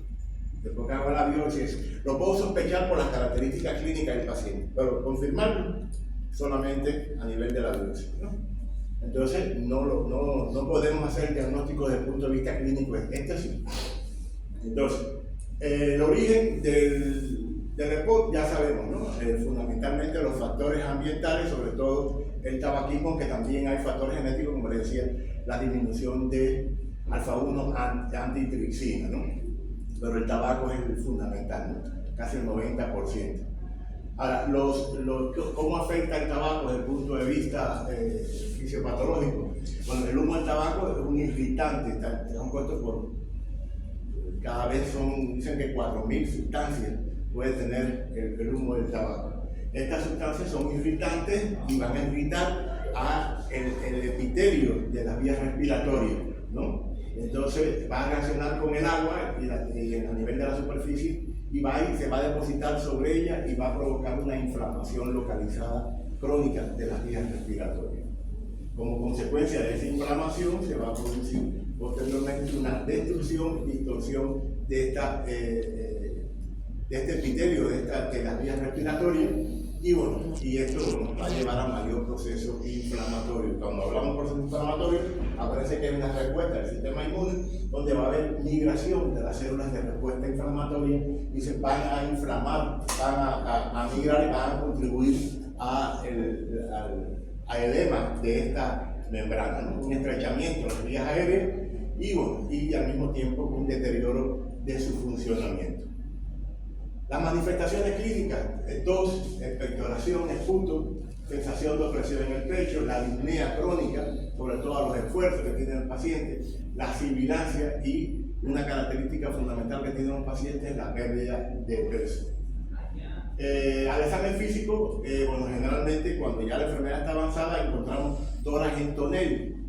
Después que hago la biopsia, lo puedo sospechar por las características clínicas del paciente, pero confirmarlo solamente a nivel de la biopsia, ¿no? Entonces, no podemos hacer el diagnóstico desde el punto de vista clínico, esto sí. Entonces, el origen del Del EPOC ya sabemos, ¿no? Fundamentalmente los factores ambientales, sobre todo el tabaquismo, aunque también hay factores genéticos, como les decía, la disminución de alfa-1 antitripsina, ¿no? Pero el tabaco es el fundamental, ¿no? Casi el 90%. Ahora, ¿cómo afecta el tabaco desde el punto de vista fisiopatológico? Bueno, el humo del tabaco es un irritante, está compuesto por, cada vez dicen que 4.000 sustancias puede tener el humo del tabaco. Estas sustancias son irritantes y van a irritar el epitelio de las vías respiratorias, ¿no? Entonces va a reaccionar con el agua y a nivel de la superficie y se va a depositar sobre ella y va a provocar una inflamación localizada crónica de las vías respiratorias. Como consecuencia de esa inflamación se va a producir posteriormente una destrucción y distorsión de este epitelio de las vías respiratorias y esto nos va a llevar a mayor proceso inflamatorio. Cuando hablamos de proceso inflamatorio, aparece que hay una respuesta del sistema inmune donde va a haber migración de las células de respuesta inflamatoria y se van a inflamar, van a migrar y van a contribuir al edema de esta membrana, ¿no? Un estrechamiento de las vías aéreas y al mismo tiempo un deterioro de su funcionamiento. Las manifestaciones clínicas, tos, expectoración, esputo, sensación de opresión en el pecho, la disnea crónica, sobre todo a los esfuerzos que tiene el paciente, la sibilancia y una característica fundamental que tienen los pacientes es la pérdida de peso. Al examen físico, generalmente cuando ya la enfermedad está avanzada encontramos tórax en tonel,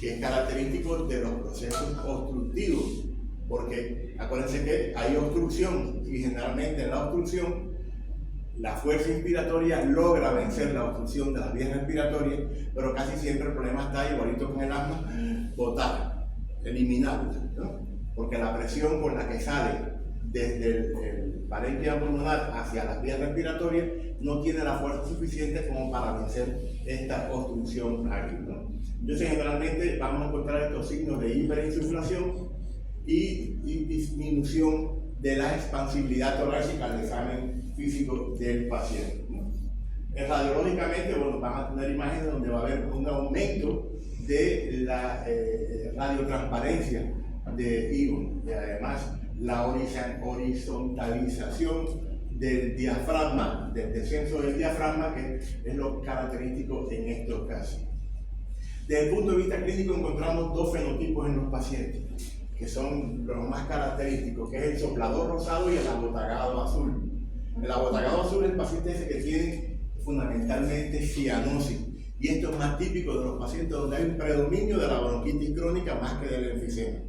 que es característico de los procesos obstructivos. Porque acuérdense que hay obstrucción y generalmente en la obstrucción la fuerza inspiratoria logra vencer la obstrucción de las vías respiratorias, pero casi siempre el problema está igualito con el asma, botar, eliminarla, ¿no? Porque la presión con la que sale desde el parénquima pulmonar hacia las vías respiratorias no tiene la fuerza suficiente como para vencer esta obstrucción aquí, ¿no? Entonces generalmente vamos a encontrar estos signos de hiperinsuflación y disminución de la expansibilidad torácica al examen físico del paciente, ¿no? Radiológicamente, van a tener imágenes donde va a haber un aumento de la radiotransparencia de IVO y además la horizontalización del diafragma, del descenso del diafragma, que es lo característico en estos casos. Desde el punto de vista clínico encontramos dos fenotipos en los pacientes, que son los más característicos, que es el soplador rosado y el abotagado azul. El abotagado azul es el paciente ese que tiene fundamentalmente cianosis, y esto es más típico de los pacientes donde hay un predominio de la bronquitis crónica más que del enfisema.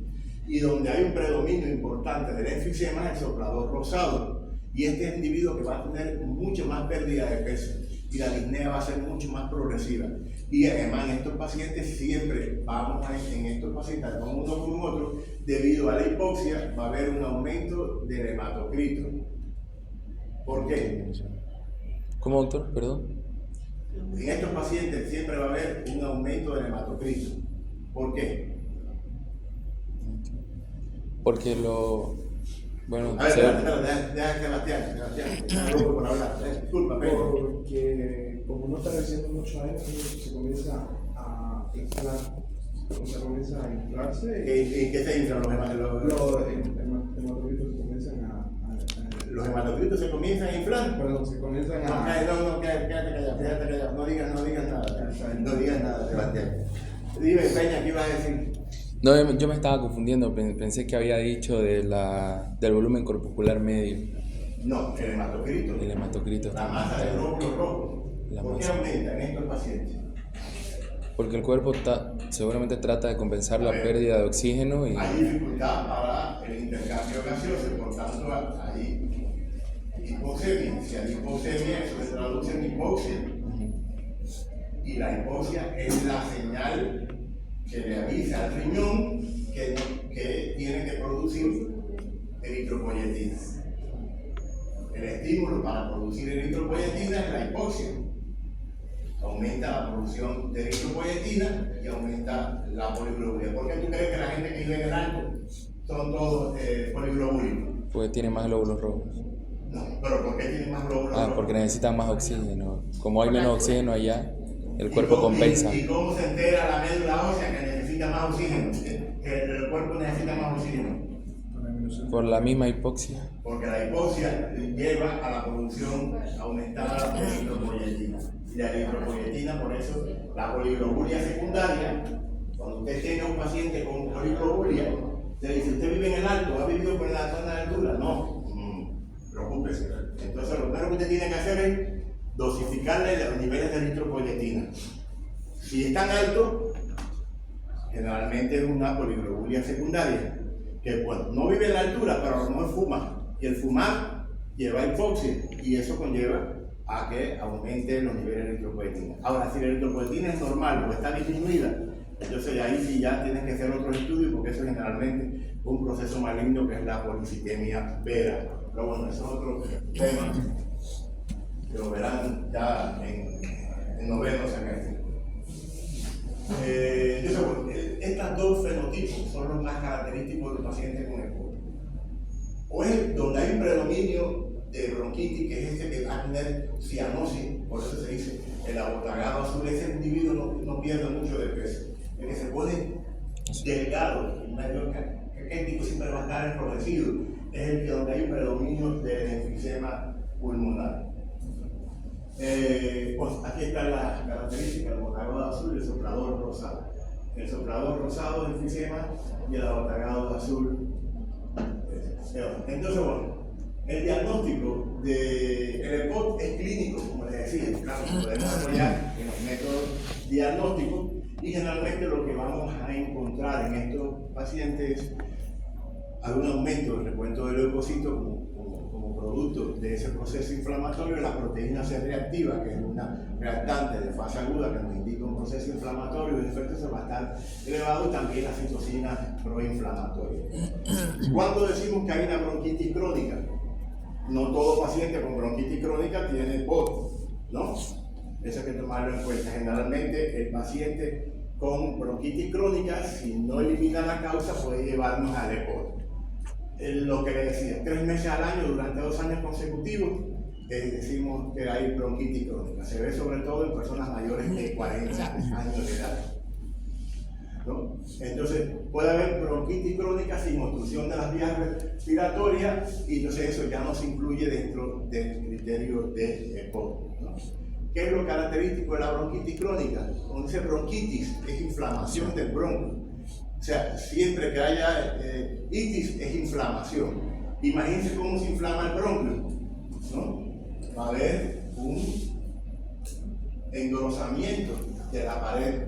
Y donde hay un predominio importante del enfisema es el soplador rosado, y este individuo que va a tener mucho más pérdida de peso, y la disnea va a ser mucho más progresiva. Y además en estos pacientes siempre en estos pacientes con uno con otro, debido a la hipoxia va a haber un aumento del hematocrito. ¿Por qué? ¿Cómo, doctor? Perdón. En estos pacientes siempre va a haber un aumento del hematocrito. ¿Por qué? Porque bueno, a ver, deja Sebastián, loco por hablar, disculpa, pero. Porque como no está recibiendo mucho aire, se comienza a inflar, inflarse. ¿Y qué se inflan los hematocritos se comienzan a los hematocritos se comienzan a inflar. Perdón, se comienzan a. No, quédate callado, no digas nada, Sebastián. Dime, Peña, ¿qué ibas a decir? No, yo me estaba confundiendo, pensé que había dicho del volumen corpuscular medio. No, el hematocrito. El hematocrito. La masa de glóbulos rojos. ¿Por qué aumenta en estos pacientes? Porque el cuerpo seguramente trata de compensar la pérdida de oxígeno y... Hay dificultad para el intercambio gaseoso, por tanto hay hipoxemia. Si hay hipoxemia, eso se traduce en hipoxia. Y la hipoxia es la señal que le avisa al riñón que tiene que producir eritropoyetina. El estímulo para producir eritropoyetina es la hipoxia. Aumenta la producción de eritropoyetina y aumenta la poliglobulina. ¿Por qué tú crees que la gente que vive en el alto son todos poliglobúlicos? Porque tiene más glóbulos rojos. No, pero ¿por qué tienen más glóbulos rojos? Porque necesitan más oxígeno. Como hay menos oxígeno allá, el ¿Y cuerpo cómo- compensa. ¿Y cómo se entera la médula ósea que necesita más oxígeno? Que el cuerpo necesita más oxígeno. Por la misma hipoxia. Porque la hipoxia lleva a la producción aumentada de eritropoyetina. Y la eritropoyetina, por eso, la poliglobulia secundaria, cuando usted tiene un paciente con poliglobulia, usted dice, ¿usted vive en el alto? ¿Ha vivido por la zona de altura? No, preocúpese. Entonces, lo primero que usted tiene que hacer es dosificarle los niveles de eritropoyetina. Si están altos, generalmente es una poliglobulia secundaria, que bueno, no vive en la altura, pero a lo mejor fuma. Y el fumar lleva hipoxia, y eso conlleva a que aumente los niveles de eritropoyetina. Ahora, si la eritropoyetina es normal o está disminuida, entonces ahí sí ya tienes que hacer otro estudio, porque eso generalmente es un proceso maligno que es la policitemia vera. Pero bueno, eso es otro tema que lo verán ya en noveno semestre. Entonces, bueno, estos dos fenotipos son los más característicos del paciente con EPOC. O es donde hay un predominio de bronquitis, que es este que va a tener cianosis, por eso se dice el abotagado azul. Ese individuo no pierde mucho de peso, el que se pone delgado, el medio caquético siempre va a estar enrojecido, es el que donde hay un predominio del enfisema pulmonar. Pues aquí están las características: el abotagado azul y el soplador rosado. El soplador rosado es enfisema y el abotagado azul. Entonces, bueno, el diagnóstico del EPOC es clínico, como les decía, claro, podemos apoyar en los métodos diagnósticos, y generalmente lo que vamos a encontrar en estos pacientes es algún aumento del recuento del leucocito como producto de ese proceso inflamatorio. La proteína C reactiva, que es una reactante de fase aguda que nos indica un proceso inflamatorio, de efecto se va a estar elevado, y también la citocina proinflamatoria. Cuando decimos que hay una bronquitis crónica, no todo paciente con bronquitis crónica tiene EPOC, ¿no? Eso hay que tomarlo en cuenta. Generalmente el paciente con bronquitis crónica, si no elimina la causa, puede llevarnos al EPOC. Lo que le decía, 3 meses al año durante 2 años consecutivos, decimos que hay bronquitis crónica. Se ve sobre todo en personas mayores de 40 años de edad, ¿no? Entonces puede haber bronquitis crónica sin obstrucción de las vías respiratorias, y entonces eso ya no se incluye dentro del criterio de EPOC, ¿no? ¿Qué es lo característico de la bronquitis crónica? Cuando dice bronquitis, es inflamación del bronco. O sea, siempre que haya itis es inflamación. Imagínense cómo se inflama el bronquio, ¿no? Va a haber un engrosamiento de la pared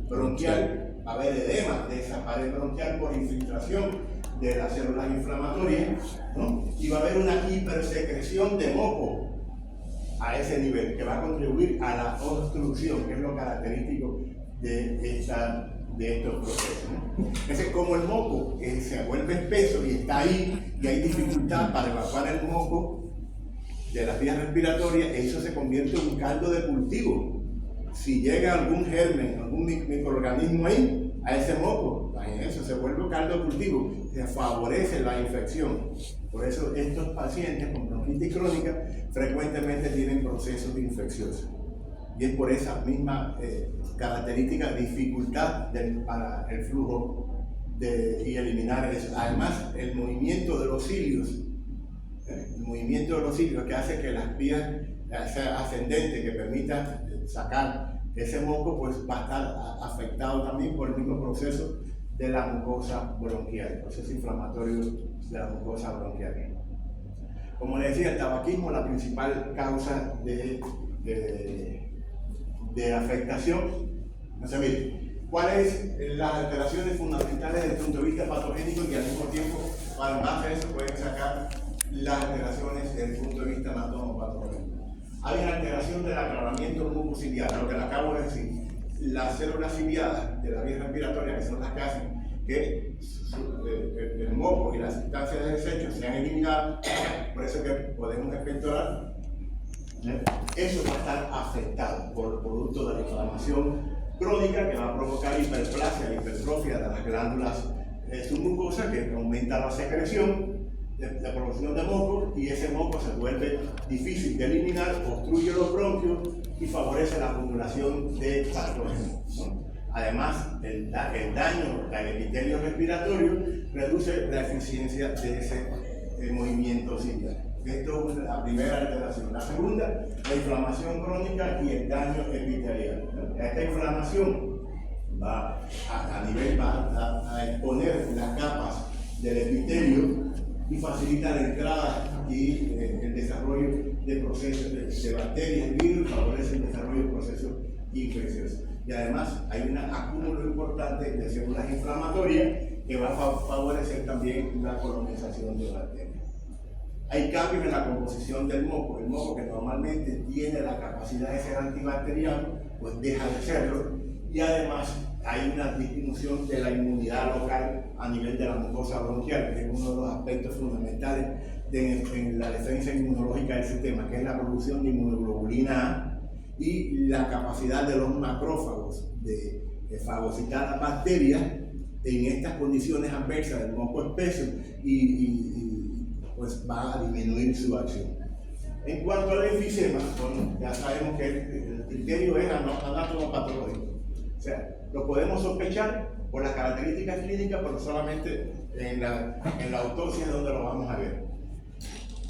bronquial, va a haber edema de esa pared bronquial por infiltración de las células inflamatorias, ¿no? Y va a haber una hipersecreción de moco a ese nivel, que va a contribuir a la obstrucción, que es lo característico de estos procesos, ¿no? Ese es como el moco, que se vuelve espeso y está ahí, y hay dificultad para evacuar el moco de las vías respiratorias, eso se convierte en un caldo de cultivo. Si llega algún germen, algún microorganismo ahí, a ese moco, eso se vuelve un caldo de cultivo, se favorece la infección. Por eso estos pacientes con bronquitis crónica frecuentemente tienen procesos infecciosos. Y es por esa misma característica, dificultad para el flujo y eliminar eso. Además, el movimiento de los cilios, el movimiento de los cilios que hace que las vías ascendentes que permita sacar ese moco, pues va a estar afectado también por el mismo proceso de la mucosa bronquial, el proceso inflamatorio de la mucosa bronquial. Como les decía, el tabaquismo es la principal causa de afectación. Entonces, miren, ¿cuáles son las alteraciones fundamentales desde el punto de vista patogénico, y al mismo tiempo, para base a eso, pueden sacar las alteraciones desde el punto de vista anatomopatológico? Hay una alteración del aclaramiento mucociliar, lo que le acabo de decir. Las células ciliadas de la vía respiratoria, que son las que hacen que el moco y las sustancias de desecho sean eliminadas, por eso que podemos expectorar. Eso va a estar afectado por el producto de la inflamación crónica, que va a provocar hiperplasia, hipertrofia de las glándulas submucosas, que aumenta la secreción, de producción de moco, y ese moco se vuelve difícil de eliminar, obstruye los bronquios y favorece la acumulación de patógenos, ¿no? Además, el daño al epitelio respiratorio reduce la eficiencia de ese movimiento ciliar. Esto es la primera alteración. La segunda, la inflamación crónica y el daño epitelial, ¿no? Esta inflamación va a exponer las capas del epitelio y facilita la entrada y el desarrollo de procesos de bacterias y virus, favorece el desarrollo de procesos infecciosos. Y además hay un acúmulo importante de células inflamatorias que va a favorecer también la colonización de bacterias. Hay cambios en la composición del moco. El moco, que normalmente tiene la capacidad de ser antibacteriano, pues deja de serlo, y además hay una disminución de la inmunidad local a nivel de la mucosa bronquial, que es uno de los aspectos fundamentales en la defensa inmunológica del sistema, que es la producción de inmunoglobulina A y la capacidad de los macrófagos de fagocitar las bacterias en estas condiciones adversas del moco espeso pues va a disminuir su acción. En cuanto al enfisema, bueno, ya sabemos que el criterio es anatomopatológico. O sea, lo podemos sospechar por las características clínicas, pero solamente en la autopsia es donde lo vamos a ver.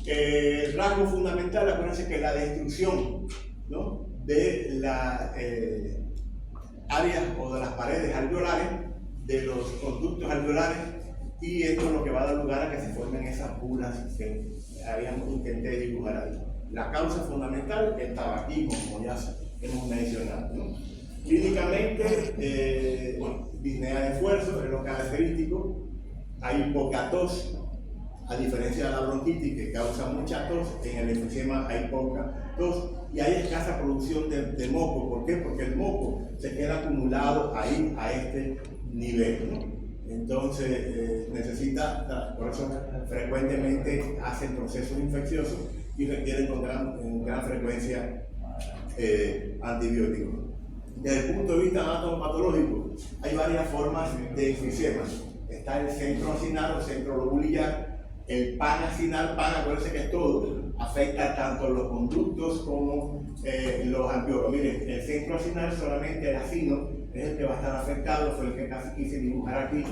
El rasgo fundamental, acuérdense que la destrucción, ¿no?, de las áreas o de las paredes alveolares, de los conductos alveolares, y esto es lo que va a dar lugar a que se formen esas bulas que habíamos intentado dibujar ahí. La causa fundamental es el tabaquismo, como ya hemos mencionado, ¿no? Clínicamente, disnea de esfuerzo es lo característico. Hay poca tos, a diferencia de la bronquitis, que causa mucha tos. En el enfisema hay poca tos y hay escasa producción de moco. ¿Por qué? Porque el moco se queda acumulado ahí a este nivel, ¿no? Entonces por eso frecuentemente hacen procesos infecciosos y requieren con gran frecuencia antibióticos. Desde el punto de vista anatomopatológico, hay varias formas de enfisema. Está el centro acinal o centro lobulillar, el panacinal. Acuérdense que todo afecta tanto los conductos como los alveolos. Miren, el centro acinal, solamente el acino es el que va a estar afectado, fue el que casi quise dibujar aquí.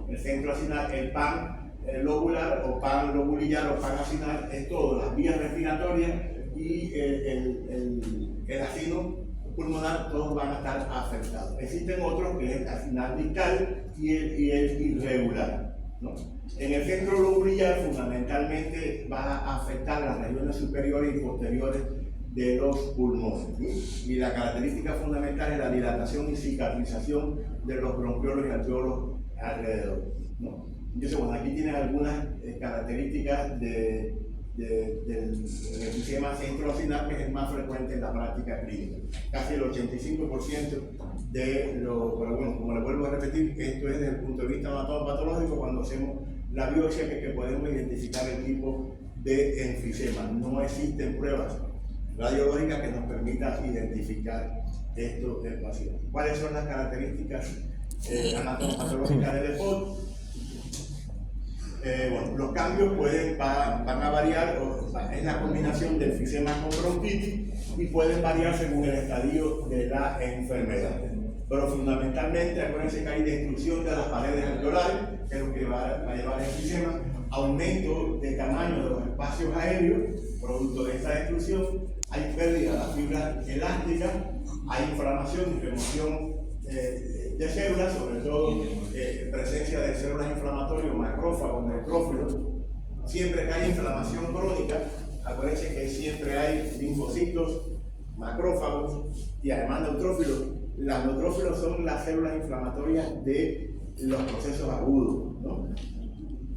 El centro acinal, el pan lobular o pan lobulillar o pan acinal, es todo, las vías respiratorias y el acino pulmonar, todos van a estar afectados. Existen otros, que es el acinal distal y el irregular, ¿no? En el centro lobulillar fundamentalmente va a afectar las regiones superiores y posteriores de los pulmones, ¿sí? Y la característica fundamental es la dilatación y cicatrización de los bronquiolos y alveolos alrededor, ¿no? Entonces, bueno, aquí tienes algunas características del enfisema centroacinal, que es el más frecuente en la práctica clínica. Casi el 85% de lo, pero bueno, como le vuelvo a repetir, esto es desde el punto de vista anatomopatológico, cuando hacemos la biopsia, que podemos identificar el tipo de enfisema. No existen pruebas radiológicas que nos permitan identificar esto del paciente. ¿Cuáles son las características anatomopatológicas del EPOC? Bueno, los cambios van a variar, es la combinación de enfisema con bronquitis y pueden variar según el estadio de la enfermedad. Pero fundamentalmente, acuérdense que hay destrucción de las paredes alveolares, que es lo que va a llevar el enfisema, aumento de tamaño de los espacios aéreos, producto de esta destrucción, hay pérdida de las fibras elásticas, hay inflamación y remoción de células, sobre todo presencia de células inflamatorias, macrófagos, neutrófilos. Siempre que hay inflamación crónica, acuérdense que siempre hay linfocitos, macrófagos y además neutrófilos. Las neutrófilos son las células inflamatorias de los procesos agudos, ¿no?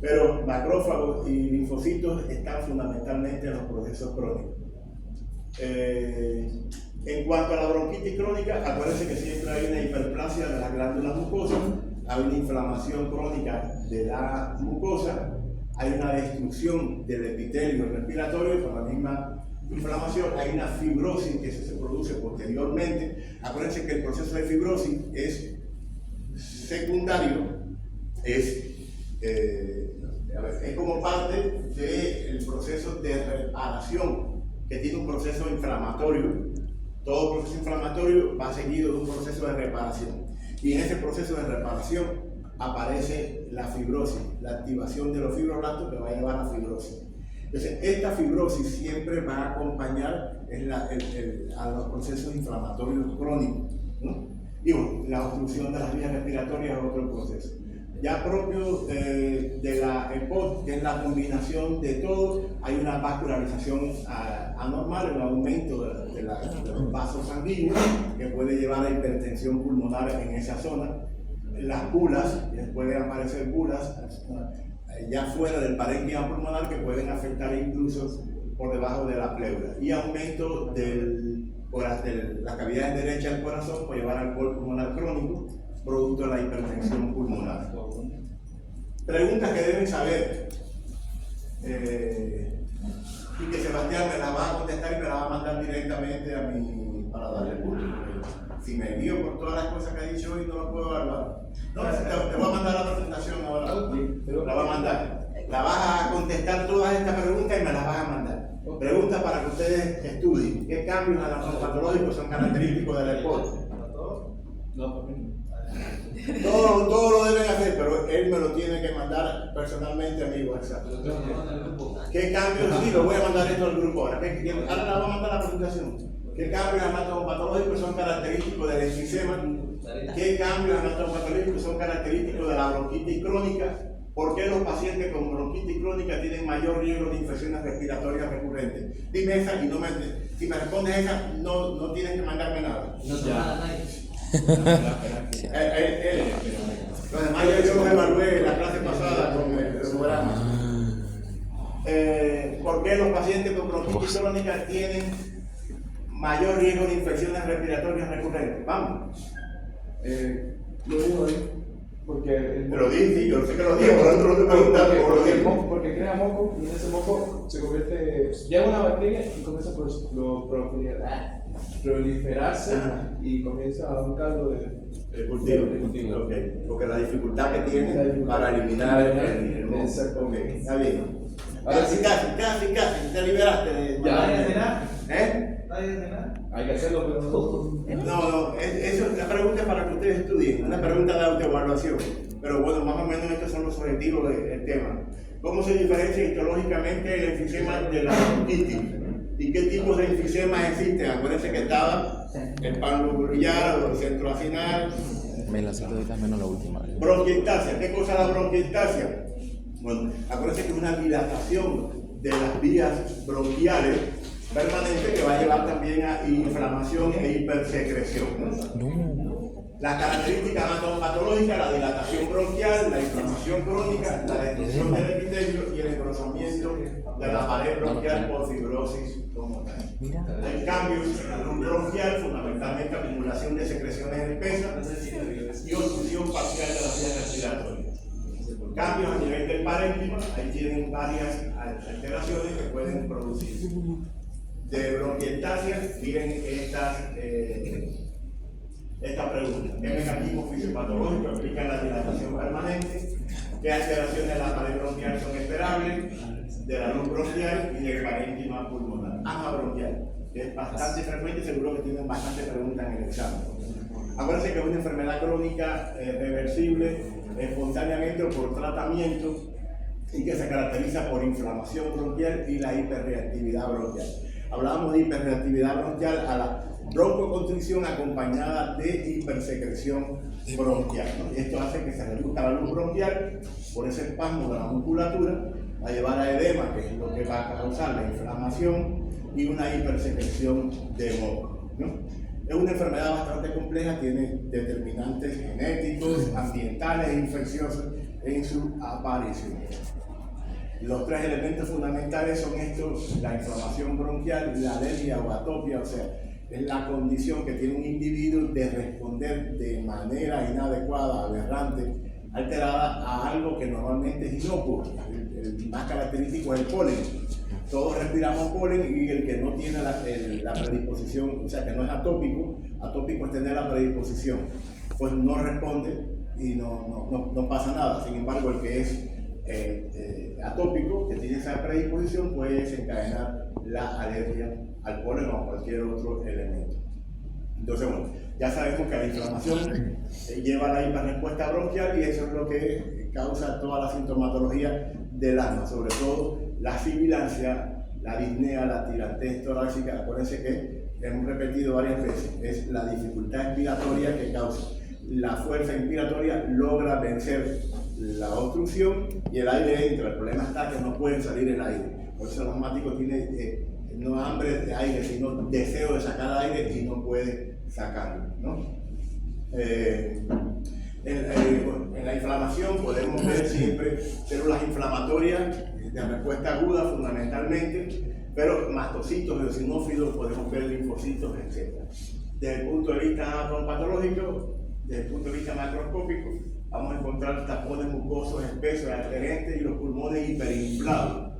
Pero macrófagos y linfocitos están fundamentalmente en los procesos crónicos. En cuanto a la bronquitis crónica, acuérdense que siempre hay una hiperplasia de las glándulas mucosas, hay una inflamación crónica de la mucosa, hay una destrucción del epitelio respiratorio por la misma inflamación, hay una fibrosis que se produce posteriormente. Acuérdense que el proceso de fibrosis es secundario, es como parte de el proceso de reparación, que tiene un proceso inflamatorio. Todo proceso inflamatorio va seguido de un proceso de reparación. Y en ese proceso de reparación aparece la fibrosis, la activación de los fibroblastos que va a llevar a fibrosis. Entonces, esta fibrosis siempre va a acompañar a los procesos inflamatorios crónicos, ¿no? Y bueno, la obstrucción de las vías respiratorias es otro proceso. Ya propio de la EPOC, que es la combinación de todo, hay una vascularización anormal, un aumento de los vasos sanguíneos que puede llevar a hipertensión pulmonar en esa zona. Las bulas, pueden aparecer bulas ya fuera del parénquima pulmonar que pueden afectar incluso por debajo de la pleura. Y aumento de la cavidad derecha del corazón puede llevar al alcohol pulmonar crónico, producto de la hipertensión pulmonar. Preguntas que deben saber. Y que Sebastián me la va a contestar y me la va a mandar directamente a mí para darle punto. Si me guío por todas las cosas que ha dicho hoy, no lo puedo hablar. No, te voy a mandar la presentación ahora. La voy a mandar. La vas a contestar todas estas preguntas y me las vas a mandar. Preguntas para que ustedes estudien. ¿Qué cambios anatomopatológicos son característicos del EPOC? No, Todo lo deben hacer, pero él me lo tiene que mandar personalmente a mi WhatsApp. ¿Qué cambios? Sí, lo voy a mandar esto al grupo ahora. Ahora le voy a mandar la presentación. ¿Qué cambios anatomopatológicos son característicos del enfisema? ¿Qué cambios anatomopatológicos son característicos de la bronquitis crónica? ¿Por qué los pacientes con bronquitis crónica tienen mayor riesgo de infecciones respiratorias recurrentes? Dime esa y si me respondes esa, no tienes que mandarme nada. No te manda nadie. Lo demás yo lo evalué en la clase pasada con el programa. ¿Por qué los pacientes con bronquitis crónica tienen mayor riesgo de infecciones respiratorias recurrentes? Vamos. Lo digo ahí, porque Te lo dije, yo sé que lo dije, por otro no te preguntas. porque crea moco y en ese moco se convierte, llega una bacteria y comienza a proliferarse y comienza a dar un caldo de cultivo. Okay. Porque la dificultad que tiene para eliminar el moco. Exactamente. Está bien. Casi, te liberaste de. ¿Ya cenar? ¿Eh? Hay que hacerlo, pero No, eso es la pregunta para que ustedes estudien, una pregunta de autoevaluación. Pero bueno, más o menos estos son los objetivos del tema. ¿Cómo se diferencia histológicamente el enfisema de la bronquitis? ¿Y qué tipos de enfisemas existen? Acuérdense que estaba el panlobular o el centroacinal. Me la sé todita menos la última. Bronquiectasia. ¿Qué cosa es la bronquiectasia? Bueno, acuérdense que es una dilatación de las vías bronquiales permanente que va a llevar también a inflamación e hipersecreción. Las características anatomopatológicas, la dilatación bronquial, la inflamación crónica, la destrucción del epitelio y el engrosamiento de la pared bronquial por fibrosis como tal. Hay cambios en la luz bronquial, fundamentalmente acumulación de secreciones espesas y obstrucción parcial de las vías respiratorias. Cambios a nivel del parénquima, ahí tienen varias alteraciones que pueden producir. De bronquiectasia, miren esta pregunta. ¿Qué mecanismos fisiopatológicos explican la dilatación permanente? ¿Qué alteraciones de la pared bronquial son esperables? De la luz bronquial y del parénquima pulmonar. Asma bronquial, que es bastante frecuente, seguro que tienen bastante preguntas en el examen. Acuérdense que es una enfermedad crónica reversible espontáneamente o por tratamiento y que se caracteriza por inflamación bronquial y la hiperreactividad bronquial. Hablábamos de hiperreactividad bronquial a la broncoconstricción acompañada de hipersecreción bronquial, ¿no? Y esto hace que se reduzca la luz bronquial por ese espasmo de la musculatura, va a llevar a edema, que es lo que va a causar la inflamación y una hipersecreción de moco, ¿no? Es una enfermedad bastante compleja, tiene determinantes genéticos, ambientales e infecciosos en su aparición. Los tres elementos fundamentales son estos: la inflamación bronquial, la alergia o atopia, o sea, es la condición que tiene un individuo de responder de manera inadecuada, aberrante, alterada a algo que normalmente es inocuo. El más característico es el polen. Todos respiramos polen y el que no tiene la predisposición, o sea, que no es atópico es tener la predisposición, pues no responde y no pasa nada. Sin embargo, el que es atópico que tiene esa predisposición puede desencadenar la alergia al polen o a cualquier otro elemento. Entonces, bueno, ya sabemos que la inflamación lleva a la hiperrespuesta bronquial y eso es lo que causa toda la sintomatología del asma, sobre todo la sibilancia, la disnea, la tirantez torácica. Acuérdense que hemos repetido varias veces, es la dificultad inspiratoria que causa. La fuerza inspiratoria logra vencer la obstrucción y el aire entra. El problema está que no puede salir el aire. Por eso el asmático tiene no hambre de aire, sino deseo de sacar aire y no puede sacarlo, ¿no? En la inflamación podemos ver siempre células inflamatorias de respuesta aguda fundamentalmente, pero mastocitos, eosinófilos, podemos ver linfocitos, etc. Desde el punto de vista patológico, desde el punto de vista macroscópico, vamos a encontrar tapones mucosos espesos, adherentes y los pulmones hiperinflados.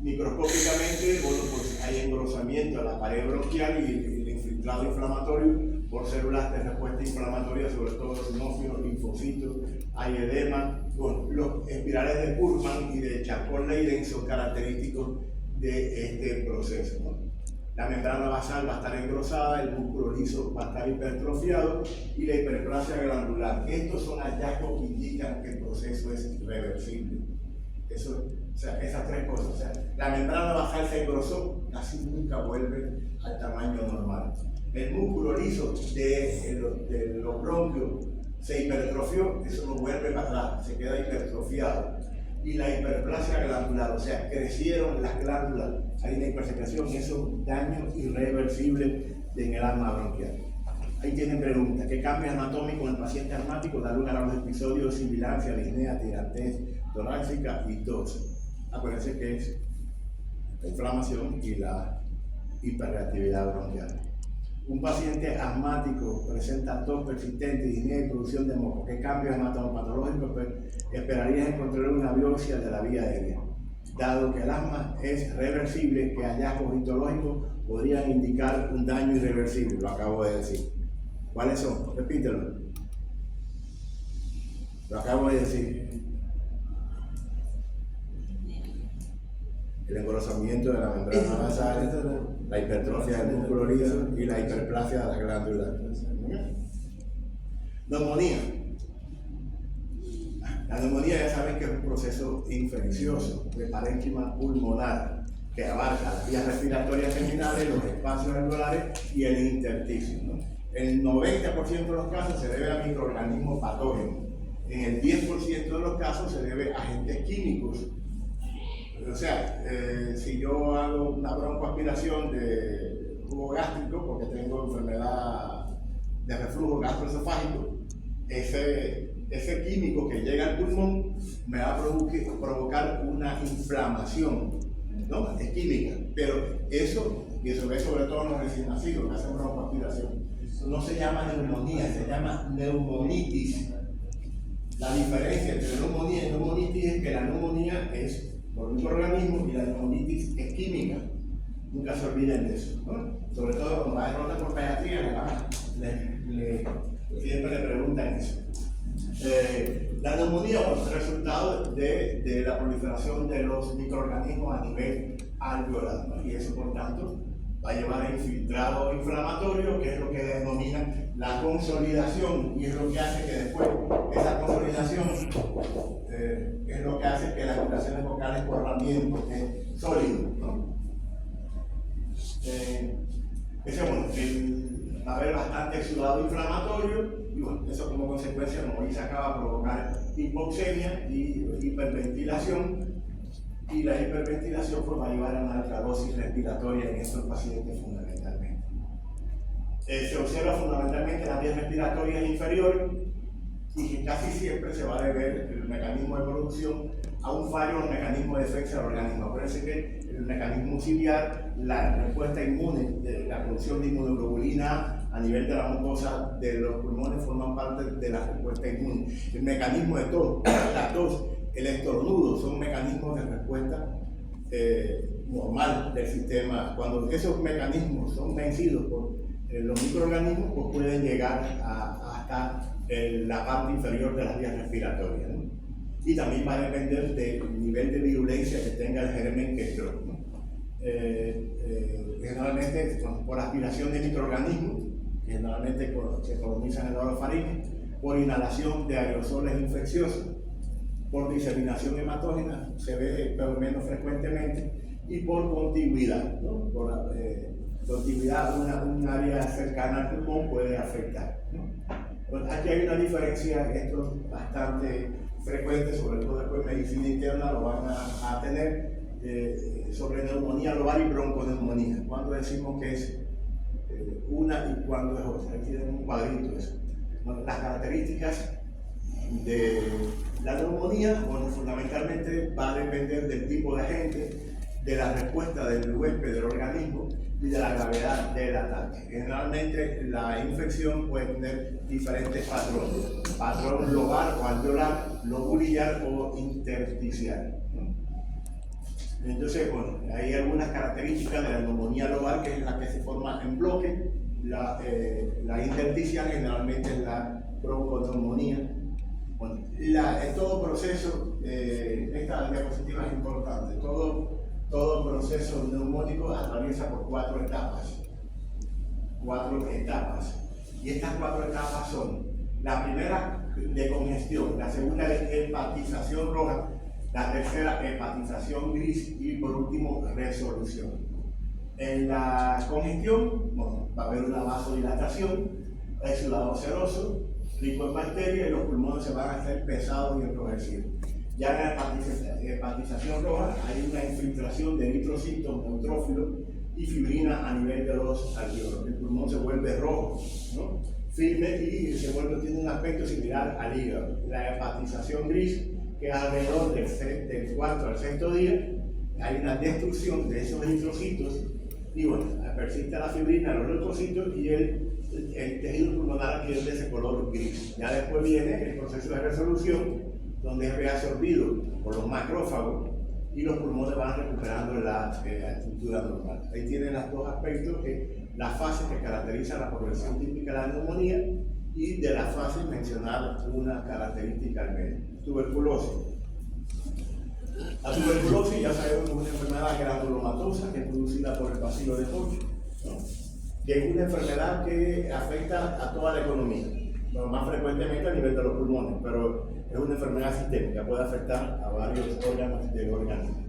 Microscópicamente, bueno, pues hay engrosamiento a la pared bronquial y el infiltrado inflamatorio por células de respuesta inflamatoria, sobre todo eosinófilos, linfocitos, hay edema. Bueno, los espirales de Purman y de Charcot-Leyden son característicos de este proceso, ¿no? La membrana basal va a estar engrosada, el músculo liso va a estar hipertrofiado y la hiperplasia glandular. Estos son hallazgos que indican que el proceso es reversible. Eso, o sea, esas tres cosas. O sea, la membrana basal se engrosó, casi nunca vuelve al tamaño normal. El músculo liso de los bronquios se hipertrofió, eso lo vuelve para atrás, se queda hipertrofiado. Y la hiperplasia glandular, o sea, crecieron las glándulas, hay una hipersecreción y eso es un daño irreversible en el asma bronquial. Ahí tienen preguntas. ¿Qué cambios anatómicos en el paciente asmático da lugar a los episodios de sibilancia, disnea, tirantez torácica y tos? Acuérdense que es la inflamación y la hiperreactividad bronquial. Un paciente asmático presenta tos persistente, disnea y producción de moco. ¿Qué cambios hematopatológicos esperarías encontrar una biopsia de la vía aérea? Dado que el asma es reversible, ¿qué hallazgos histológicos podrían indicar un daño irreversible? Lo acabo de decir. ¿Cuáles son? Repítelo. Lo acabo de decir. El engrosamiento de la membrana basal, la hipertrofia del músculo liso y la hiperplasia de las glándulas. Neumonía. La neumonía ya saben que es un proceso infeccioso de parénquima pulmonar que abarca las vías respiratorias terminales, los espacios alveolares y el intersticio, ¿no? El 90% de los casos se debe a microorganismos patógenos. En el 10% de los casos se debe a agentes químicos. O sea, si yo hago una broncoaspiración de jugo gástrico porque tengo enfermedad de reflujo gastroesofágico, ese químico que llega al pulmón me va a provocar una inflamación, ¿no? Es química, pero eso, y eso ve sobre todo en los recién nacidos que hacen broncoaspiración, no se llama neumonía, se llama neumonitis. La diferencia entre neumonía y neumonitis es que la neumonía es por microorganismos y la neumonitis es química. Nunca se olviden de eso, ¿no? Sobre todo cuando va a derrota por pediatría, siempre le preguntan eso. La neumonía es el resultado de la proliferación de los microorganismos a nivel alveolar, ¿no? Y eso, por tanto, va a llevar a infiltrado inflamatorio, que es lo que denominan la consolidación, y es lo que hace que después esa consolidación es lo que hace que las vibraciones vocales corran bien, porque es sólido, ¿no? Va a haber bastante exudado inflamatorio, y bueno, eso como consecuencia, como ahí se acaba, de provocar hipoxemia y hiperventilación, y la hiperventilación pues, va a llevar a una alta dosis respiratoria en estos pacientes fundamentalmente. Se observa fundamentalmente las vías respiratorias inferiores y que casi siempre se va a deber el mecanismo de producción a un fallo en el mecanismo de defensa del organismo. Acuérdense que el mecanismo ciliar, la respuesta inmune, de la producción de inmunoglobulina a nivel de la mucosa de los pulmones forman parte de la respuesta inmune. El mecanismo de tos, la tos, el estornudo son mecanismos de respuesta normal del sistema. Cuando esos mecanismos son vencidos por los microorganismos, pues pueden llegar hasta la parte inferior de las vías respiratorias, ¿no? y también va a depender del nivel de virulencia que tenga el germen que entró, ¿no? Generalmente por aspiración de microorganismos, que generalmente se colonizan en la orofaringe, por inhalación de aerosoles infecciosos, por diseminación hematógena, se ve pero menos frecuentemente, y por contigüidad, ¿no? Por contigüidad, un área cercana al pulmón puede afectar, ¿no? Pues aquí hay una diferencia, esto es bastante frecuente, sobre todo después en medicina interna lo van a tener, sobre neumonía lobar y bronconeumonía. Cuando decimos que es una y cuando es otra, aquí tienen un cuadrito eso. Bueno, las características de la neumonía, bueno, fundamentalmente va a depender del tipo de agente, de la respuesta del huésped del organismo y de la gravedad del ataque. Generalmente la infección puede tener diferentes patrones: patrón lobar o alveolar, lobulillar o intersticial, ¿no? Entonces, bueno, hay algunas características de la neumonía lobar, que es la que se forma en bloque. La intersticial generalmente es la bronconeumonía. Bueno, en todo proceso, esta diapositiva es importante, todo proceso neumónico atraviesa por 4 etapas. 4 etapas. Y estas 4 etapas son: la primera, de congestión; la segunda, de hepatización roja; la tercera, hepatización gris; y por último, resolución. En la congestión, bueno, va a haber una vasodilatación, exudado seroso, rico en bacterias, y los pulmones se van a hacer pesados y enrojecidos. Ya en la hepatización roja hay una infiltración de eritrocitos, neutrófilos y fibrina a nivel de los alveolos. El pulmón se vuelve rojo, ¿no? Firme, y tiene un aspecto similar al hígado. La hepatización gris, que es alrededor del cuarto al sexto día, hay una destrucción de esos eritrocitos y bueno, persiste la fibrina, los leucocitos, y el tejido pulmonar adquiere ese color gris. Ya después viene el proceso de resolución, donde es reabsorbido por los macrófagos y los pulmones van recuperando la estructura normal. Ahí tienen los dos aspectos, la fase que caracteriza la progresión típica de la neumonía, y de la fase mencionar una característica al medio: tuberculosis. La tuberculosis, ya sabemos, es una enfermedad granulomatosa que es producida por el bacilo de Koch, ¿no? Que es una enfermedad que afecta a toda la economía, pero más frecuentemente a nivel de los pulmones, pero es una enfermedad sistémica, puede afectar a varios órganos del organismo.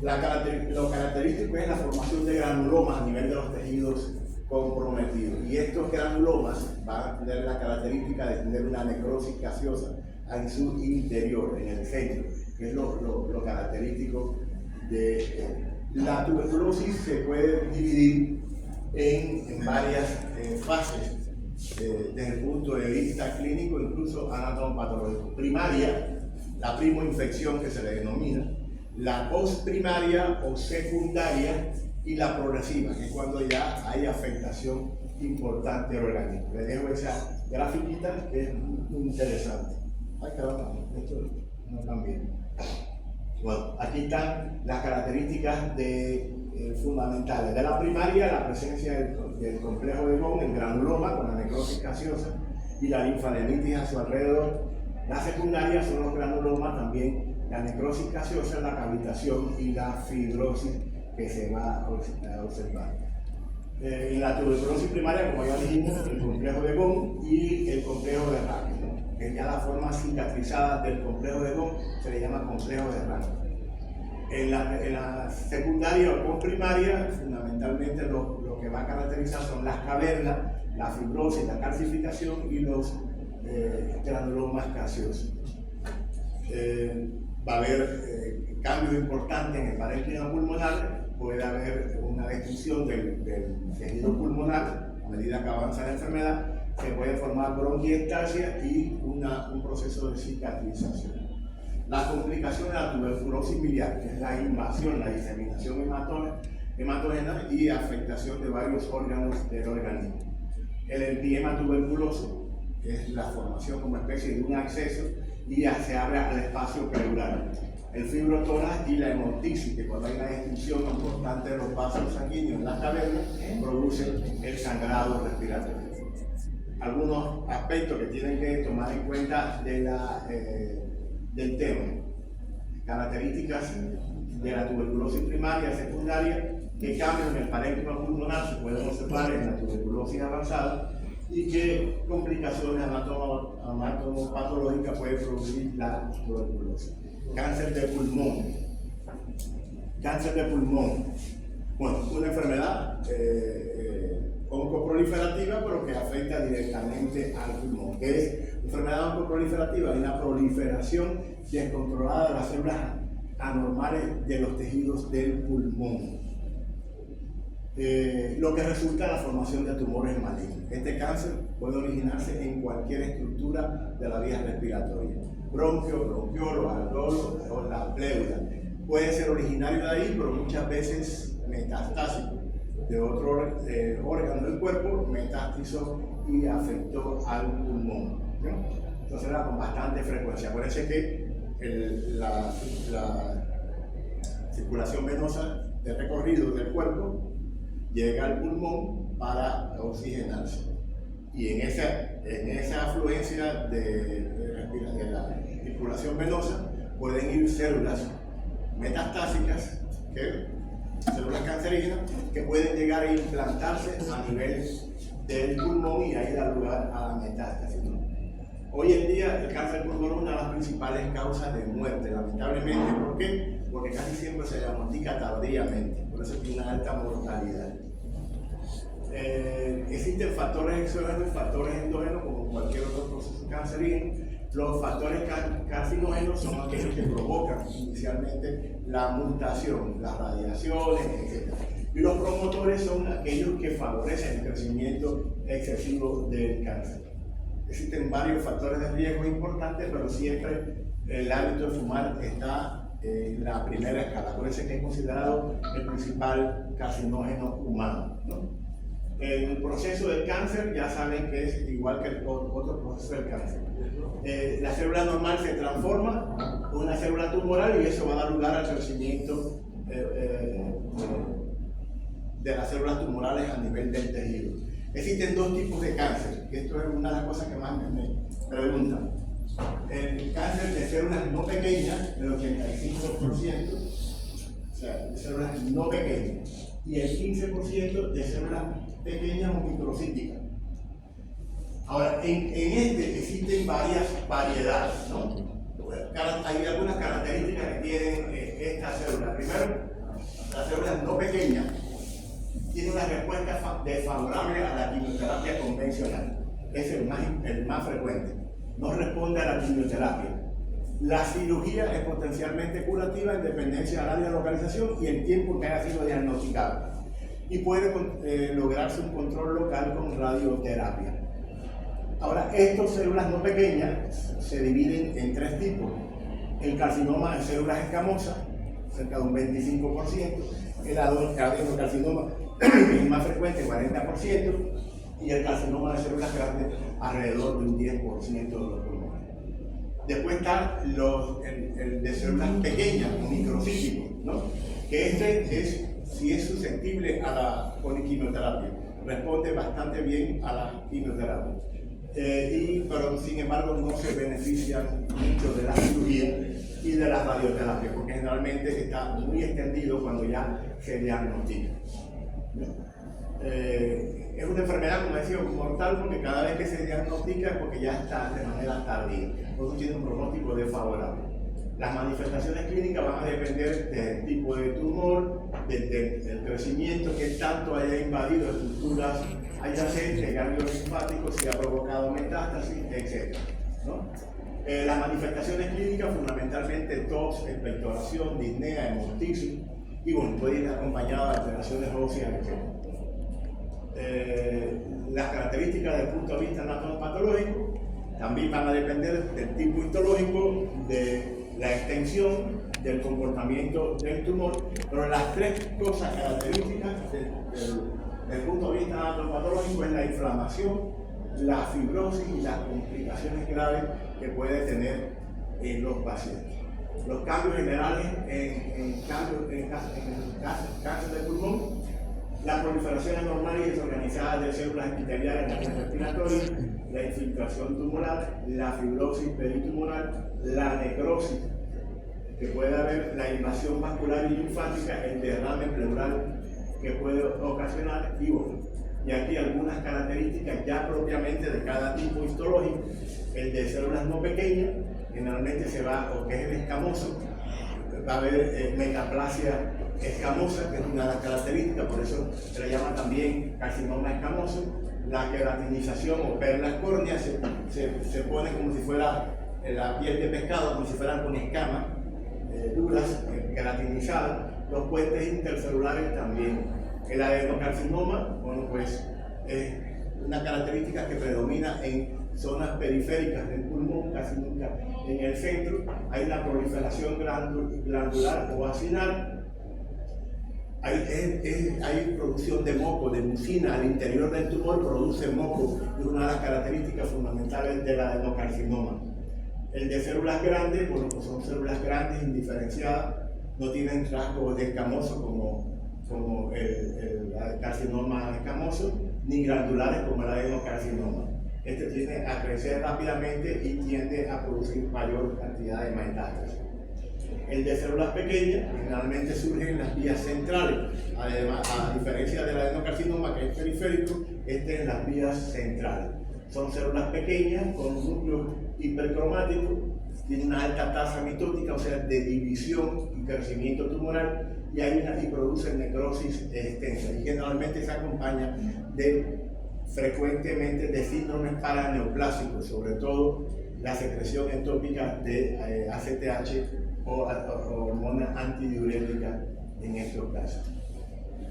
Lo característico es la formación de granulomas a nivel de los tejidos comprometidos, y estos granulomas van a tener la característica de tener una necrosis gaseosa en su interior, en el centro, que es lo característico de la tuberculosis. Se puede dividir en varias fases desde el punto de vista clínico, incluso anatomopatológico. Primaria, la primoinfección que se le denomina; la postprimaria o secundaria; y la progresiva, que es cuando ya hay afectación importante del organismo. Les dejo esa grafiquita que es muy interesante. Ay, caramba, esto no cambia. Bueno, aquí están las características fundamentales. De la primaria, la presencia del complejo de Gone, el granuloma con la necrosis gaseosa y la linfadenitis a su alrededor. La secundaria son los granulomas, también la necrosis gaseosa, la cavitación y la fibrosis que se va a observar. En la tuberculosis primaria, como ya dijimos, el complejo de Gone y el complejo de Rackel, ¿no? Que ya la forma cicatrizada del complejo de Gone se le llama complejo de Rackel. En la secundaria o postprimaria, fundamentalmente lo que va a caracterizar son las cavernas, la fibrosis, la calcificación y los granulomas gaseosos. Va a haber cambios importantes en el parénquima pulmonar. Puede haber una destrucción del tejido pulmonar a medida que avanza la enfermedad. Se puede formar bronquiectasia y un proceso de cicatrización. La complicación de la tuberculosis biliar, que es la invasión, la diseminación hematógena y afectación de varios órganos del organismo. El empiema tuberculoso es la formación como especie de un absceso y ya se abre al espacio pleural. El fibrotórax y la hemoptisis, que cuando hay una destrucción importante de los vasos sanguíneos en las cavernas, producen el sangrado respiratorio. Algunos aspectos que tienen que tomar en cuenta de del tema. Características de la tuberculosis primaria y secundaria que cambian en el parénquima pulmonar se pueden observar en la tuberculosis avanzada y qué complicaciones anatomopatológicas puede producir la tuberculosis. Cáncer de pulmón. Cáncer de pulmón. Bueno, una enfermedad oncoproliferativa, pero que afecta directamente al pulmón. ¿Qué es enfermedad oncoproliferativa? Es una proliferación descontrolada de las células anormales de los tejidos del pulmón. Lo que resulta en la formación de tumores malignos. Este cáncer puede originarse en cualquier estructura de la vía respiratoria. Bronquio, bronquiolo, alveolo o la pleura. Puede ser originario de ahí, pero muchas veces metastásico de otro órgano del cuerpo, metástizo y afectó al pulmón, ¿no? Entonces era con bastante frecuencia. Acuérdense que la circulación venosa de recorrido del cuerpo llega al pulmón para oxigenarse. Y en esa afluencia de la circulación venosa pueden ir células metastásicas, células cancerígenas, que pueden llegar a implantarse a nivel del pulmón y ahí dar lugar a la metástasis, ¿no? Hoy en día el cáncer de pulmón es una de las principales causas de muerte, lamentablemente. ¿Por qué? Porque casi siempre se diagnostica tardíamente, por eso tiene una alta mortalidad. Existen factores exógenos y factores endógenos como cualquier otro proceso cancerígeno. Los factores carcinógenos son aquellos que provocan inicialmente la mutación, las radiaciones, etc. Y los promotores son aquellos que favorecen el crecimiento excesivo del cáncer. Existen varios factores de riesgo importantes, pero siempre el hábito de fumar está en la primera escala. Por eso es que es considerado el principal carcinógeno humano, ¿no? El proceso del cáncer ya saben que es igual que el otro proceso del cáncer. La célula normal se transforma en una célula tumoral y eso va a dar lugar al crecimiento de las células tumorales a nivel del tejido. Existen dos tipos de cáncer, que esto es una de las cosas que más me preguntan. El cáncer de células no pequeñas, el 85%, o sea, de células no pequeñas, y el 15% de células pequeñas o microcíticas. Ahora, en este existen varias variedades, ¿no? Hay algunas características que tienen estas células. Primero, las células no pequeñas tienen una respuesta desfavorable a la quimioterapia convencional. Es el más frecuente. No responde a la quimioterapia. La cirugía es potencialmente curativa en dependencia del área de localización y el tiempo que haya sido diagnosticado. Y puede lograrse un control local con radioterapia. Ahora, estas células no pequeñas se dividen en tres tipos. El carcinoma de células escamosas, cerca de un 25%, el adenocarcinoma, el más frecuente, 40%, y el carcinoma de células grandes, alrededor de un 10% de los pulmones. Después está el de células pequeñas, microcíticos, ¿no? Que si es susceptible a la poliquimioterapia, responde bastante bien a la quimioterapia. Pero sin embargo no se benefician mucho de la cirugía y de la radioterapia, porque generalmente está muy extendido cuando ya se diagnostica. Es una enfermedad, como decía, mortal, porque cada vez que se diagnostica es porque ya está de manera tardía, por eso tiene un pronóstico desfavorable. Las manifestaciones clínicas van a depender del tipo de tumor, del crecimiento que tanto haya invadido estructuras adyacentes, ganglios linfáticos, si ha provocado metástasis, etc., ¿no? Las manifestaciones clínicas, fundamentalmente tos, expectoración, disnea, hemoptisis, y bueno, puede ir acompañada de alteraciones óseas, etc. Las características desde el punto de vista anatomopatológico también van a depender del tipo histológico, de la extensión, del comportamiento del tumor, pero las tres cosas características desde el punto de vista anatomopatológico es la inflamación, la fibrosis y las complicaciones graves que puede tener en los pacientes. Los cambios generales en cáncer de pulmón, la proliferación anormal y desorganizada de células epiteliales en la vía respiratoria, la infiltración tumoral, la fibrosis peritumoral, la necrosis, que puede haber la invasión vascular y linfática, el derrame pleural que puede ocasionar y aquí algunas características ya propiamente de cada tipo histológico. El de células no pequeñas, generalmente se va, o que es el escamoso, va a haber metaplasia escamosa, que es una de las características, por eso se le llama también carcinoma escamoso. La queratinización o perlas córneas se pone como si fuera la piel de pescado, como si fueran con escamas duras, queratinizadas. Los puentes intercelulares también. El adenocarcinoma, bueno, pues es una característica que predomina en zonas periféricas del pulmón, casi nunca en el centro. Hay una proliferación glandular o acinar. Hay producción de moco, de mucina al interior del tumor, produce moco, es una de las características fundamentales del adenocarcinoma. El de células grandes, bueno, pues son células grandes, indiferenciadas, no tienen rasgos de escamoso como el carcinoma escamoso, ni glandulares como el adenocarcinoma. Este tiende a crecer rápidamente y tiende a producir mayor cantidad de metástasis. El de células pequeñas generalmente surge en las vías centrales, además, a diferencia del adenocarcinoma que es periférico, este en las vías centrales. Son células pequeñas con un núcleo hipercromático, tiene una alta tasa mitótica, o sea, de división y crecimiento tumoral, y producen necrosis extensa. Y generalmente se acompaña frecuentemente de síndromes paraneoplásicos, sobre todo la secreción entópica de ACTH o hormona antidiurética en estos casos.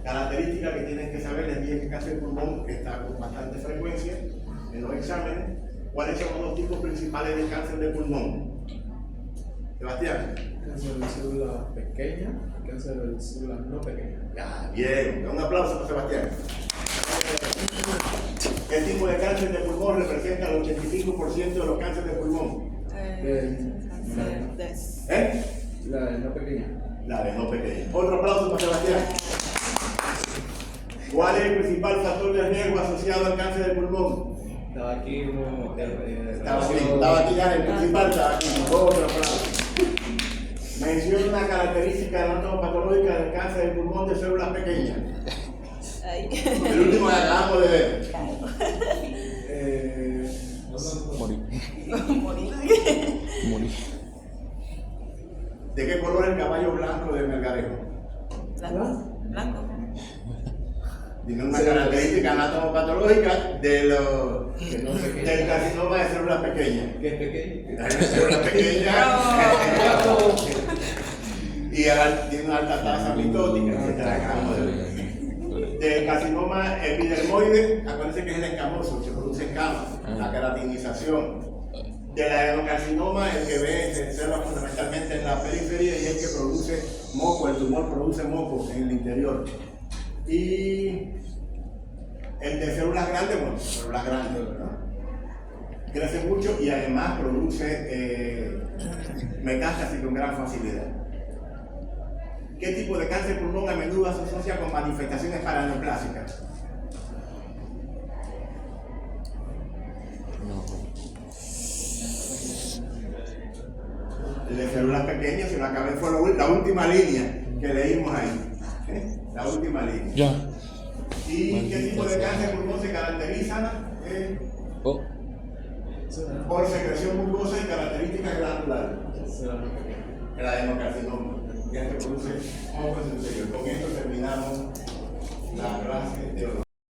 Características que tienen que saber, les dije que el cáncer de pulmón está con bastante frecuencia en los exámenes. ¿Cuáles son los tipos principales de cáncer de pulmón? Sebastián. Cáncer de células pequeñas, cáncer de células no pequeñas. Ya, bien, un aplauso para Sebastián. ¿Qué tipo de cáncer de pulmón representa el 85% de los cánceres de pulmón? La de no pequeña. La de no pequeña. Otro aplauso para Sebastián. ¿Cuál es el principal factor de riesgo asociado al cáncer de pulmón? Estaba aquí uno. Estaba aquí ya, el principal estaba aquí. Otro aplauso. Menciona una característica anatomopatológica del cáncer de pulmón de células pequeñas. El último que acabamos de ver. Morir. ¿De qué color es el caballo blanco de Melgarejo? Blanco. Tiene una característica anatomopatológica del carcinoma de células pequeñas. ¿Qué es pequeño? Las células pequeñas. Y tiene una alta tasa mitótica. Del carcinoma epidermoide, acuérdense que es el escamoso, se produce escamas, la queratinización. Del adenocarcinoma, el que se observa fundamentalmente en la periferia y el que produce moco, el tumor produce moco en el interior. Y el de células grandes, bueno, células grandes, ¿verdad? Crece mucho y además produce metástasis con gran facilidad. ¿Qué tipo de cáncer de pulmón a menudo se asocia con manifestaciones paraneoplásicas? El de células pequeñas, si lo acabé, fue la última línea que leímos ahí. La última línea. Ya. ¿Y qué tipo de cáncer de pulmón se caracteriza? Por secreción mucosa y características glandulares. El adenocarcinoma. Ya se produce moco en su interior. Con esto terminamos la clase de hoy.